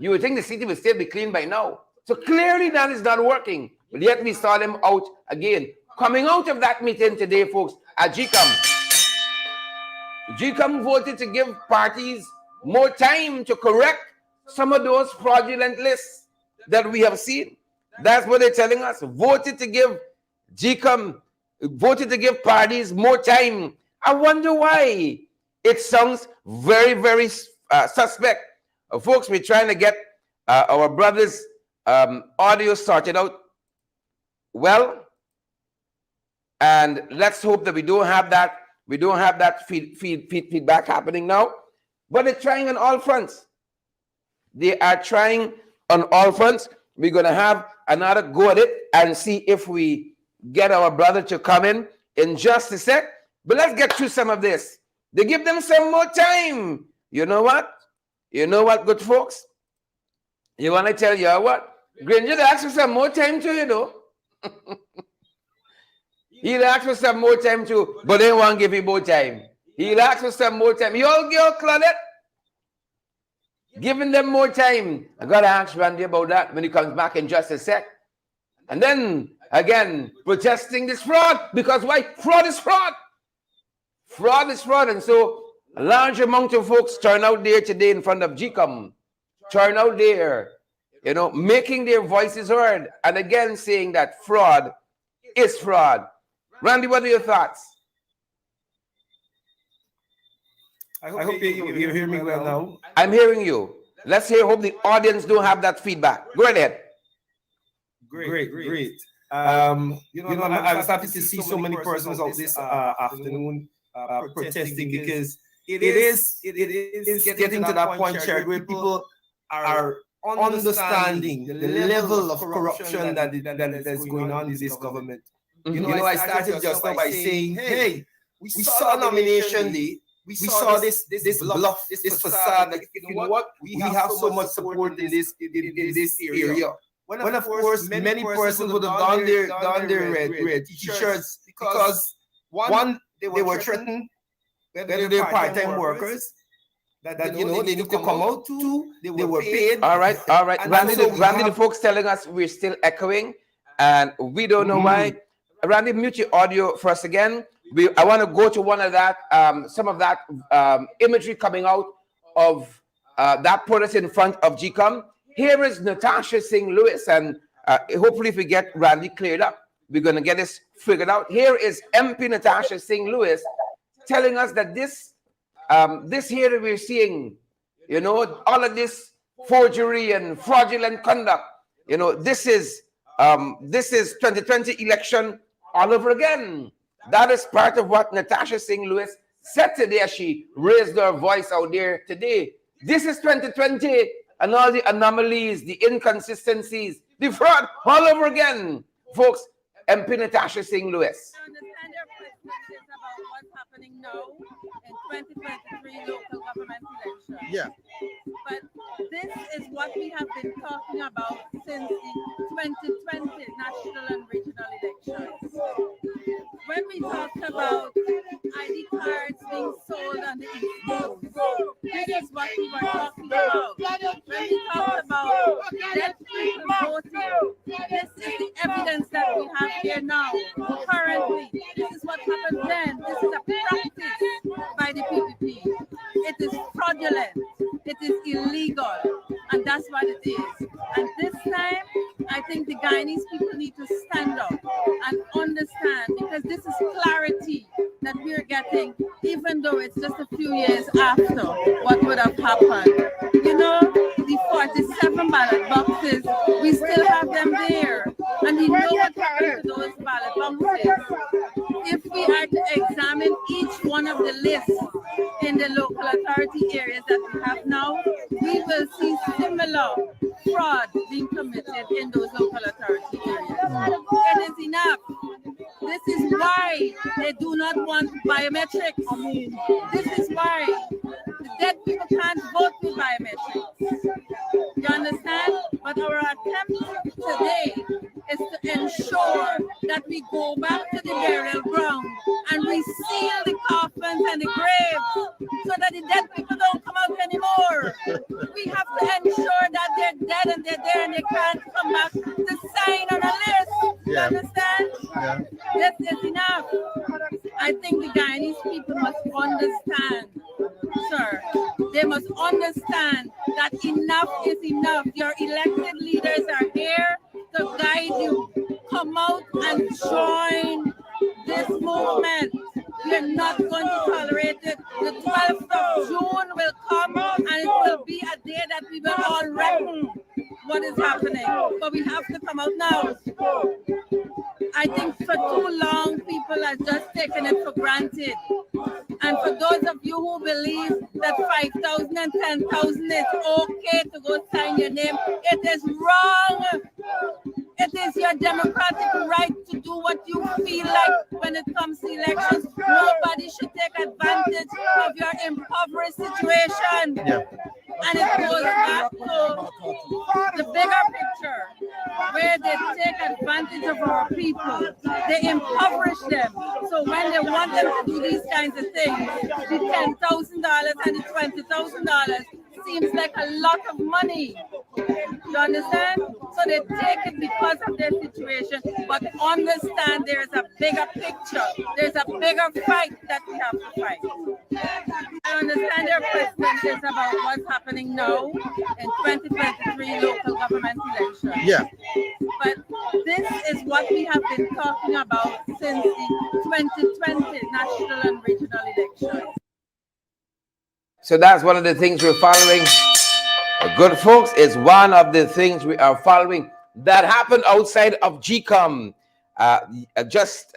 you would think the city would still be clean by now. So clearly that is not working. But yet we saw them out again. Coming out of that meeting today, folks, at GCOM voted to give parties more time to correct some of those fraudulent lists that we have seen. That's what they're telling us. Voted to give parties more time. I wonder why. It sounds very, very suspect. Folks, we're trying to get our brother's audio sorted out well. And let's hope that we don't have that feedback happening now. But they're trying on all fronts. They are trying on all fronts. We're going to have another go at it and see if we get our brother to come in just a sec. But let's get through some of this. They give them some more time. You know what? You know what, good folks? You want to tell you what? Granger asked for some more time too, you know. He'll ask for some more time too, but they won't give you more time. He'll ask for some more time. You all get Claudette? Giving them more time. I got to ask Randy about that when he comes back in just a sec. And then, again, protesting this fraud. Because why? Fraud is fraud. Fraud is fraud. And so, a large amount of folks turn out there today in front of GCOM. Turn out there, you know, making their voices heard. And again, saying that fraud is fraud. Randy, what are your thoughts? I hope you hear me well now. I'm hearing you. Let's hear. Hope the audience don't have that feedback. Go ahead. Great. I'm happy to see so many persons out this afternoon protesting, because it is getting to that point, Chad, where people are understanding the level of corruption that is going on in this government. You know, I started just now by saying, hey, we saw nomination day. We saw this bluff, this facade. Like, you know what? We have so much support in this area. When of course many persons would have done their red t-shirts because one, they were threatened, whether they're part-time workers, that you know they need to come out. Two, they were paid. All right. Randy, the folks telling us we're still echoing, and we don't know why. Randy, mute your audio for us again. I want to go to one of that, some of that imagery coming out of that protest in front of GCOM. Here is Natasha Singh Lewis, and hopefully if we get Randy cleared up, we're going to get this figured out. Here is MP Natasha Singh Lewis telling us that this here that we're seeing You know, all of this forgery and fraudulent conduct. You know, this is 2020 election all over again. That is part of what Natasha Singh Lewis said today as she raised her voice out there today. This is 2020 and all the anomalies, the inconsistencies, the fraud all over again. Folks, MP Natasha Singh Lewis. I understand your question is about what's happening now in 2023 local government elections. Yeah. But this is what we have been talking about since the 2020 national and regional elections. When we talked about ID cards being sold on the East Coast, this is what we were talking about. When we talked about dead people voting, this is the evidence that we have here now. Currently, this is what happened then. This is a practice by the PPP. It is fraudulent. It is illegal. And that's what it is. And this time, I think the Guyanese people need to stand up and understand, because this is clarity that we're getting, even though it's just a few years after what would have happened. You know, the 47 ballot boxes, we still have them there. And we know what happened to those ballot boxes. If we are to examine each one of the lists in the local authority areas that we have now, we will see similar fraud being committed in those local authority areas. It is enough. This is why they do not want biometrics. This is why the dead people can't vote with biometrics. You understand? But our attempt today is to ensure that we go back to the burial ground and we seal the coffins and the graves so that the dead people don't come out anymore. We have to ensure that they're dead and they're there and they can't come back to sign on a list. You understand? Yeah. This is enough. I think the Guyanese people must understand, sir. They must understand that enough is enough. Your elected leaders are here to guide you. Come out and join this movement. We're not going to tolerate it. The 12th of June will come and it will be a day that we will all reckon what is happening. But we have to come out now. I think for too long, people have just taken it for granted. And for those of you who believe that 5,000 and 10,000 is okay to go sign your name, it is wrong. It is your democratic right to do what you feel like when it comes to elections. Nobody should take advantage of your impoverished situation. Yeah. And it goes back to the bigger picture, where they take advantage of our people. They impoverish them. So when they want them to do these kinds of things, the $10,000 and the $20,000 seems like a lot of money. You understand? So they take it because of their situation, but understand there is a bigger picture. There's a bigger fight that we have to fight. I understand your question is about what's happening now in 2023 local government elections. Yeah. But this is what we have been talking about since the 2020 national and regional elections. So that's one of the things we're following. Good folks, is one of the things we are following that happened outside of GCOM just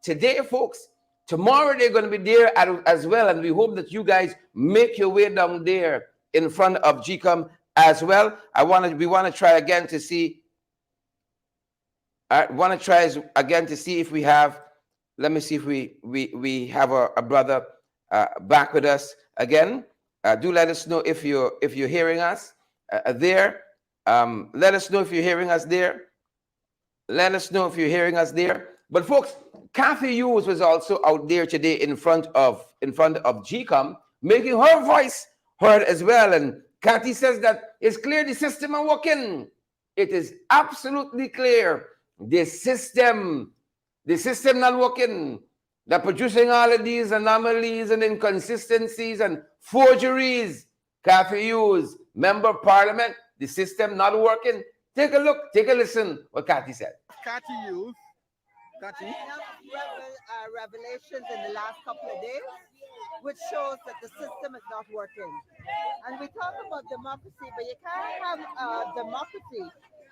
today, folks. Tomorrow they're going to be there as well, and we hope that you guys make your way down there in front of GCOM as well. We want to try again to see. I want to try again to see if we have. Let me see if we have a brother back with us again. Do let us know if you're hearing us there. Let us know if you're hearing us there. Let us know if you're hearing us there. But folks, Kathy Hughes was also out there today in front of GCOM, making her voice heard as well. And Kathy says that it's clear the system is working. It is absolutely clear. The system not working. They're producing all of these anomalies and inconsistencies and forgeries. Kathy Hughes, Member of Parliament, the system not working. Take a look, take a listen what Kathy said. Cathy Hughes, Revelations in the last couple of days, which shows that the system is not working. And we talk about democracy, but you can't have democracy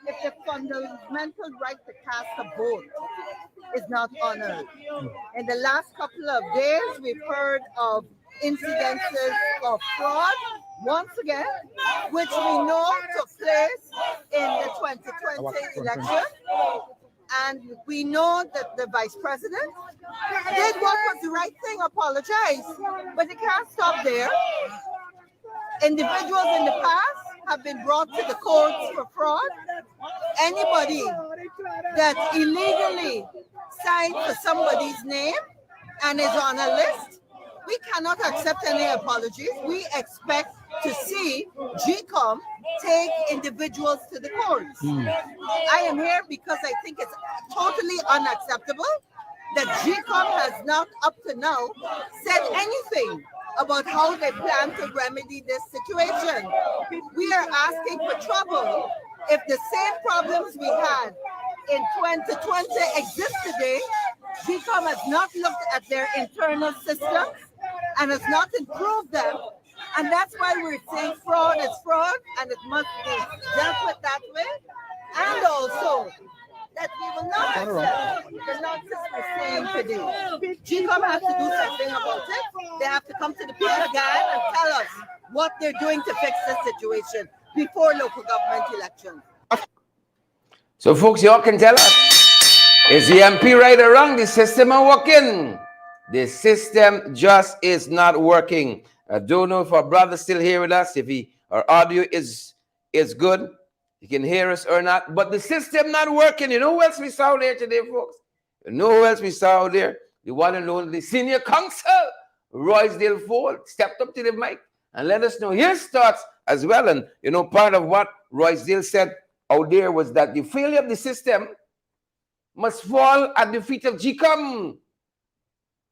if the fundamental right to cast a vote is not honored. In the last couple of days, we've heard of incidences of fraud once again, which we know took place in the 2020 election. And we know that the vice president did what was the right thing, apologize. But it can't stop there. Individuals in the past have been brought to the courts for fraud. Anybody that illegally signed for somebody's name and is on a list, we cannot accept any apologies. We expect to see GCOM take individuals to the courts. I am here because I think it's totally unacceptable that GCOM has not up to now said anything about how they plan to remedy this situation. We are asking for trouble. If the same problems we had in 2020 exist today, GCOM has not looked at their internal systems and has not improved them. And that's why we're saying fraud is fraud and it must be dealt with that way. And also that we will not accept the nonsense we're seeing today. GCOM has to do something about it. They have to come to the people again and tell us what they're doing to fix this situation before local government elections. So, folks, y'all can tell us, is the MP right or wrong? The system are working. The system just is not working. I don't know if our brother's still here with us, if our audio is good, you can hear us or not, but the system not working. You know who else we saw there today, folks? You know who else we saw there? The one and only the senior counsel, Roysdale Ford, stepped up to the mic and let us know his thoughts as well. And, you know, part of what Roysdale said out there was that the failure of the system must fall at the feet of GCOM.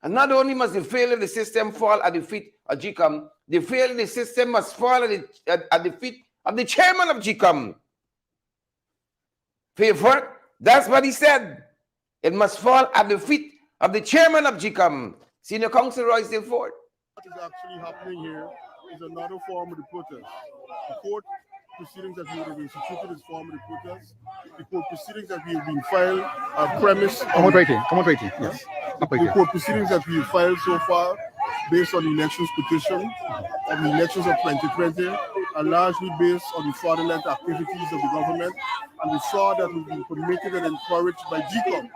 And not only must the failure of the system fall at the feet of GCOM, the failure of the system must fall at the feet of the chairman of GCOM. Favorite, that's what he said. It must fall at the feet of the chairman of GCOM, Senior Counsel Roysdale Ford. What is actually happening here is another form of the protest. The court proceedings that we have instituted as form of the protest. The court proceedings that we have been filed are premised on... Come on, waiting. Yes. The court proceedings that we have filed so far, based on the elections petition of the elections of 2020, are largely based on the fraudulent activities of the government and the fraud that has been permitted and encouraged by GCOM.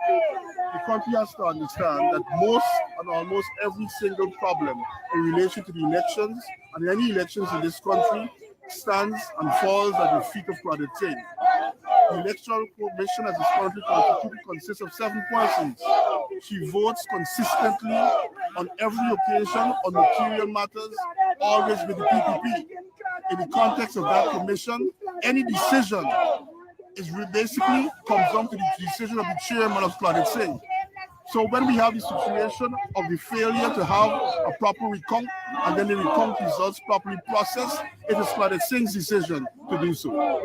The country has to understand that most and almost every single problem in relation to the elections and any elections in this country stands and falls at the feet of Claudette Ting. The Electoral Commission, as is currently constituted, consists of 7 persons. She votes consistently on every occasion on material matters, always with the PPP. In the context of that commission, any decision basically comes down to the decision of the chairman of Claudette Ting. So when we have the situation of the failure to have a proper recount and then the recount results properly processed, it is Claudette Ting's decision to do so.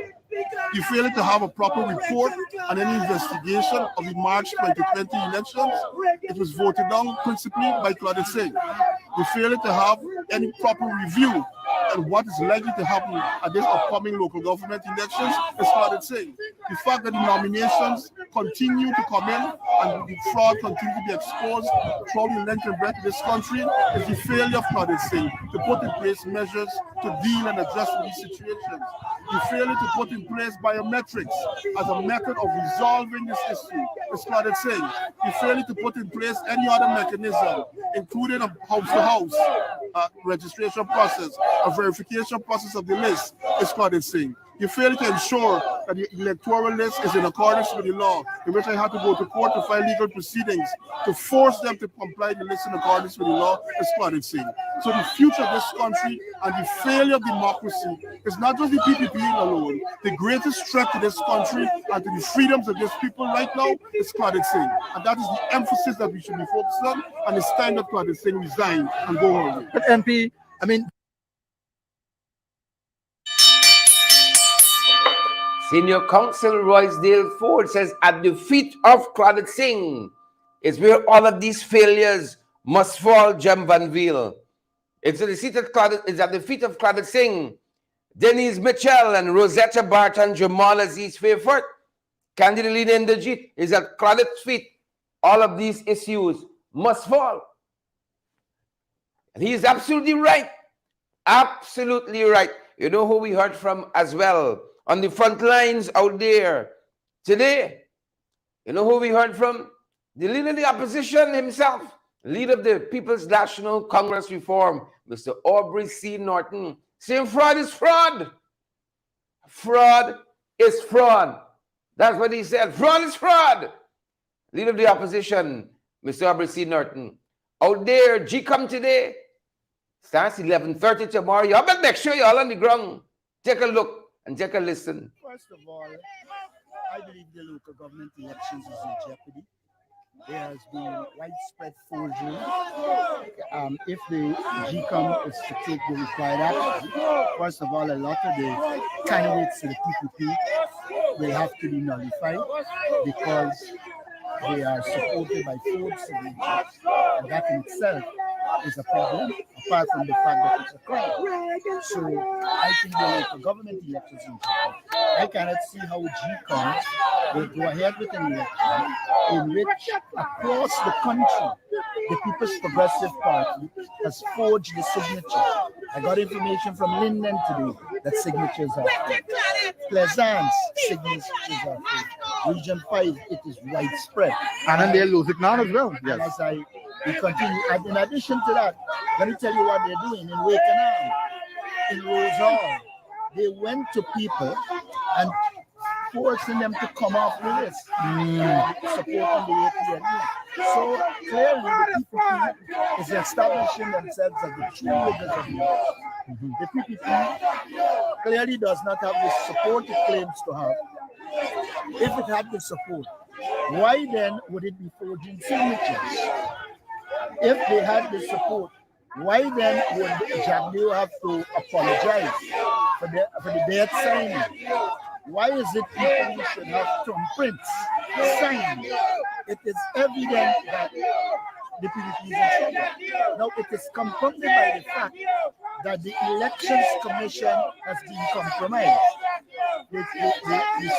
The failure to have a proper report and any investigation of the March 2020 elections, it was voted down principally by Claudette Ting. The failure to have any proper review and what is likely to happen at this upcoming local government elections is Claudette Ting. The fact that the nominations continue to come in and the fraud continue to be exposed throughout the length and breadth of this country is the failure of Claudette Ting to put in place measures to deal and address these situations. The failure to put in place biometrics as a method of resolving this issue is Claudette Ting. The failure to put in place any other mechanism, including a house-to-house registration process, a verification process of the list, is Claudette Ting. You fail to ensure that the electoral list is in accordance with the law, in which I had to go to court to file legal proceedings to force them to comply with the list in accordance with the law, is Claudette Ting. So the future of this country and the failure of democracy is not just the PPP alone. The greatest threat to this country and to the freedoms of this people right now is Claudette Ting. And that is the emphasis that we should be focused on, and it's time that Claudette Ting resign and go home. But MP, I mean, Senior Counsel Roysdale Ford says, at the feet of Claudette Ting, is where all of these failures must fall, Jem Van Veel. It's at the feet of Claudette Singh, Denise Mitchell, and Rosetta Barton, Jamal Aziz Fairford, Candidate Inderjeet is at Claudette's feet. All of these issues must fall. And he is absolutely right. Absolutely right. You know who we heard from as well on the front lines out there today? You know who we heard from? The leader of the opposition himself, leader of the People's National Congress Reform, Mr. Aubrey C. Norton, saying fraud is fraud. Fraud is fraud. That's what he said. Fraud is fraud. Leader of the opposition, Mr. Aubrey C. Norton. Out there, GCOM today. Starts 11:30 tomorrow. Y'all better make sure y'all on the ground. Take a look and take a listen. First of all, I believe the local government elections is in jeopardy. There has been widespread forgery. If the GCOM is to take the required action, first of all, a lot of the candidates to the PPP will have to be nullified because they are supported by forged signatures, and that in itself is a problem, apart from the fact that it's a crime. So I think the local government elections in Japan, I cannot see how GCOM will go ahead with an election in which across the country, the People's Progressive Party has forged the signature. I got information from Linden today that signatures are forged. Pleasance signatures are forged. Region 5, it is widespread. And then they lose it now as well. And as we continue, and in addition to that, let me tell you what they're doing in Wakenham, in Rose Hall. They went to people and forcing them to come off the list, supporting the APNU. So clearly, the PPP is establishing themselves as the true leaders of the nation. The PPP clearly does not have the support it claims to have. If it had the support, why then would it be forging signatures? If they had the support, why then would Jagdeo have to apologize for the death signing? Why is it people who should have thumbprints signed? It is evident that the PPP is in trouble. Now it is compounded by the fact that the Elections Commission has been compromised. The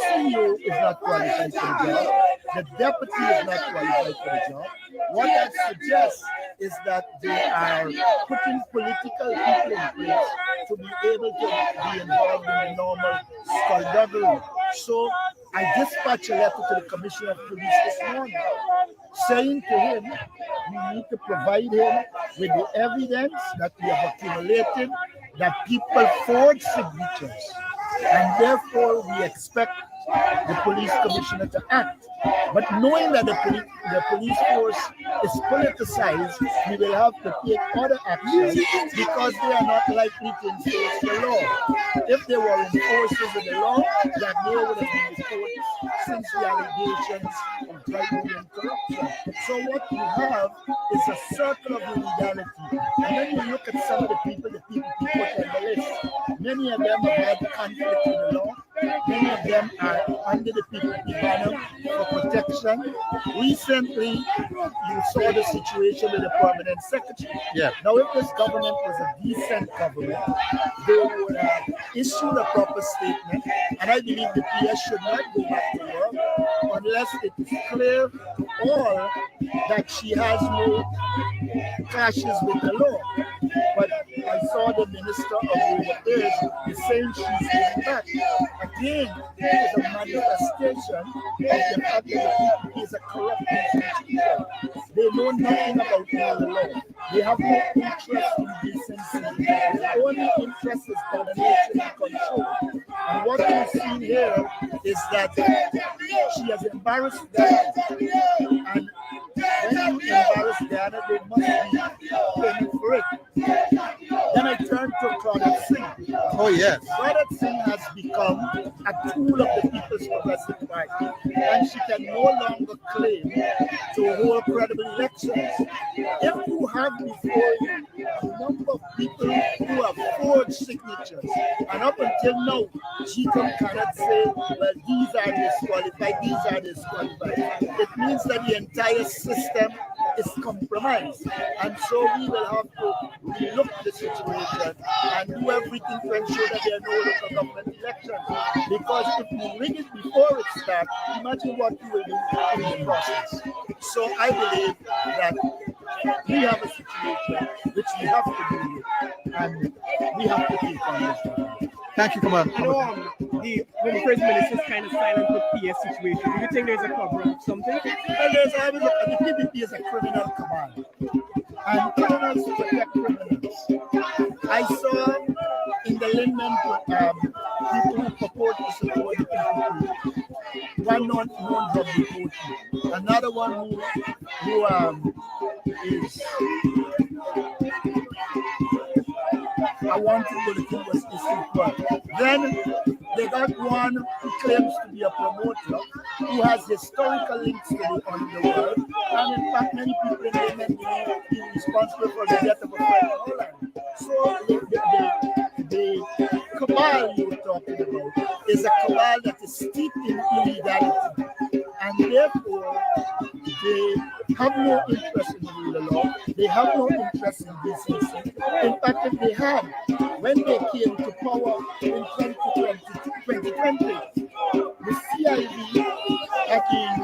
CEO is not qualified for the job. The deputy is not qualified for the job. What that suggests is that they are putting political people in place to be able to be involved in the normal skullduggery. So I dispatched a letter to the Commissioner of Police this morning saying to him, we need to provide him with the evidence that we have accumulated that people forge signatures, and therefore we expect the police commissioner to act. But knowing that the police force is politicized, we will have to take other actions because they are not likely to enforce the law. If they were enforcers of the law, that they would have been reported since the allegations of bribery and corruption. So what we have is a circle of illegality. And when you look at some of the people put on the list, many of them have had conflict with the law. Many of them are under the PPP banner for protection. Recently, you saw the situation with the permanent secretary. Yeah. Now, if this government was a decent government, they would have issued a proper statement, and I believe the PS should not go back to work unless it is clear or that she has no clashes with the law. But I saw the Minister of Home Affairs is saying she's going back. Again, it is a manifestation of the fact that the PPP is a corrupt institution. They know nothing about the law. They have no interest in decency. Their only interest is domination and control. And what we've seen here is that she has embarrassed them. And when you embarrass Ghana, they must be paying for it. Then I turn to Claudette Singh. Oh, yes. Claudette Singh has become a tool of the People's Progressive Party, and she can no longer claim to hold credible elections. If you have before you a number of people who have forged signatures. And up until now, GCOM cannot say, well, these are disqualified, these are disqualified. It means that the entire system is compromised. And so we will have to look at the situation and do everything to ensure that there are no local government elections. Because if we rig it before it starts, imagine what you will do in the process. So I believe that we have a situation which we have to deal with, and we have to take on this. Thank you, Commander. I know the Home Affairs Minister is kind of silent with PS situation. Do you think there's a cover of something? Well, there's always the PPP is a criminal command, and criminals protect criminals. I saw in the Lindman people who purport to support the PPP. One non-drug reporting, another one who is I want to go to the was Then they got one who claims to be a promoter who has historical links to the underworld, and in fact many people in Yemen be responsible for the death of a friend in Holland. So the cabal you were talking about is a cabal that is steeped in illegality, and therefore they have no interest in the rule of law. They have no interest in business. In fact, if they had, when they came to power in 2020, the CID had been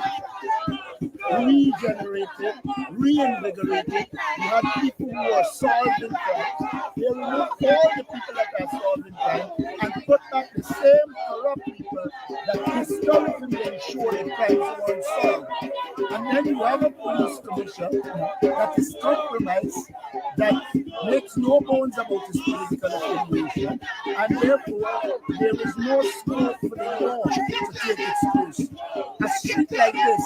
regenerated, reinvigorated. You had people who were solving crime. They removed all the people that are solving crime and put back the same corrupt people that historically ensured that crimes were unsolved. And then you have a police commission that is compromised, that makes no bones about its political affiliation, and therefore there is no scope for the law to take its place. A street like this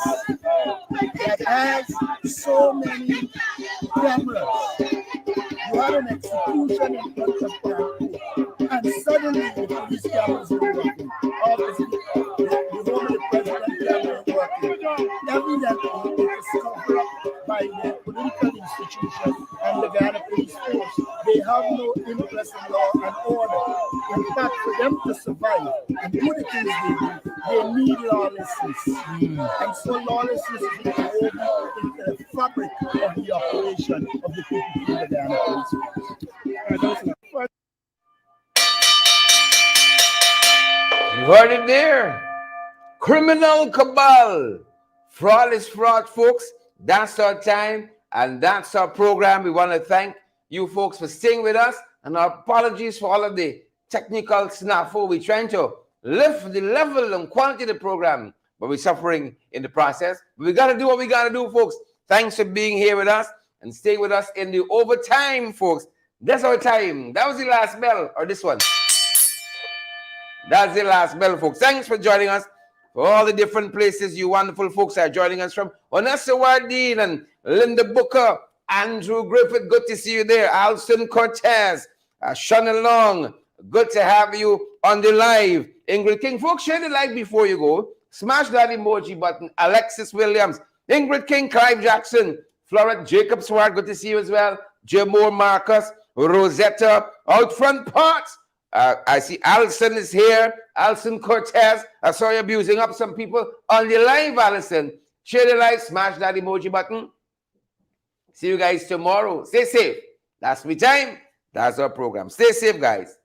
that has so many cameras, you had an execution in front of Park, and suddenly the police cameras are working. Obviously, the home of the president camera is working. Evidently, it is covered up by the political institution and the Ghana police force. They have no interest in law and order. In fact, for them to survive and do the things they need lawlessness. And so lawlessness is woven into the fabric of the operation of the PPP in the Ghana police force. You heard it there. Criminal cabal. Fraud is fraud, folks. That's our time and that's our program. We want to thank you folks for staying with us, and our apologies for all of the technical snafu. We're trying to lift the level and quality of the program, but we're suffering in the process. But we got to do what we got to do, folks. Thanks for being here with us and stay with us in the overtime, folks. That's our time. That was the last bell, or this one. That's the last bell, folks. Thanks for joining us. For all the different places you wonderful folks are joining us from. Onessa Wardeen and Linda Booker, Andrew Griffith, good to see you there. Alston Cortez, Shannon Long, good to have you on the live. Ingrid King, folks, share the live before you go. Smash that emoji button. Alexis Williams, Ingrid King, Clive Jackson, Florette Jacob Swart, good to see you as well. Jamore Marcus, Rosetta, out front parts. I see Alison is here. Alison Cortez. I saw you abusing up some people on the live, Alison. Share the live, smash that emoji button. See you guys tomorrow. Stay safe. That's me time. That's our program. Stay safe, guys.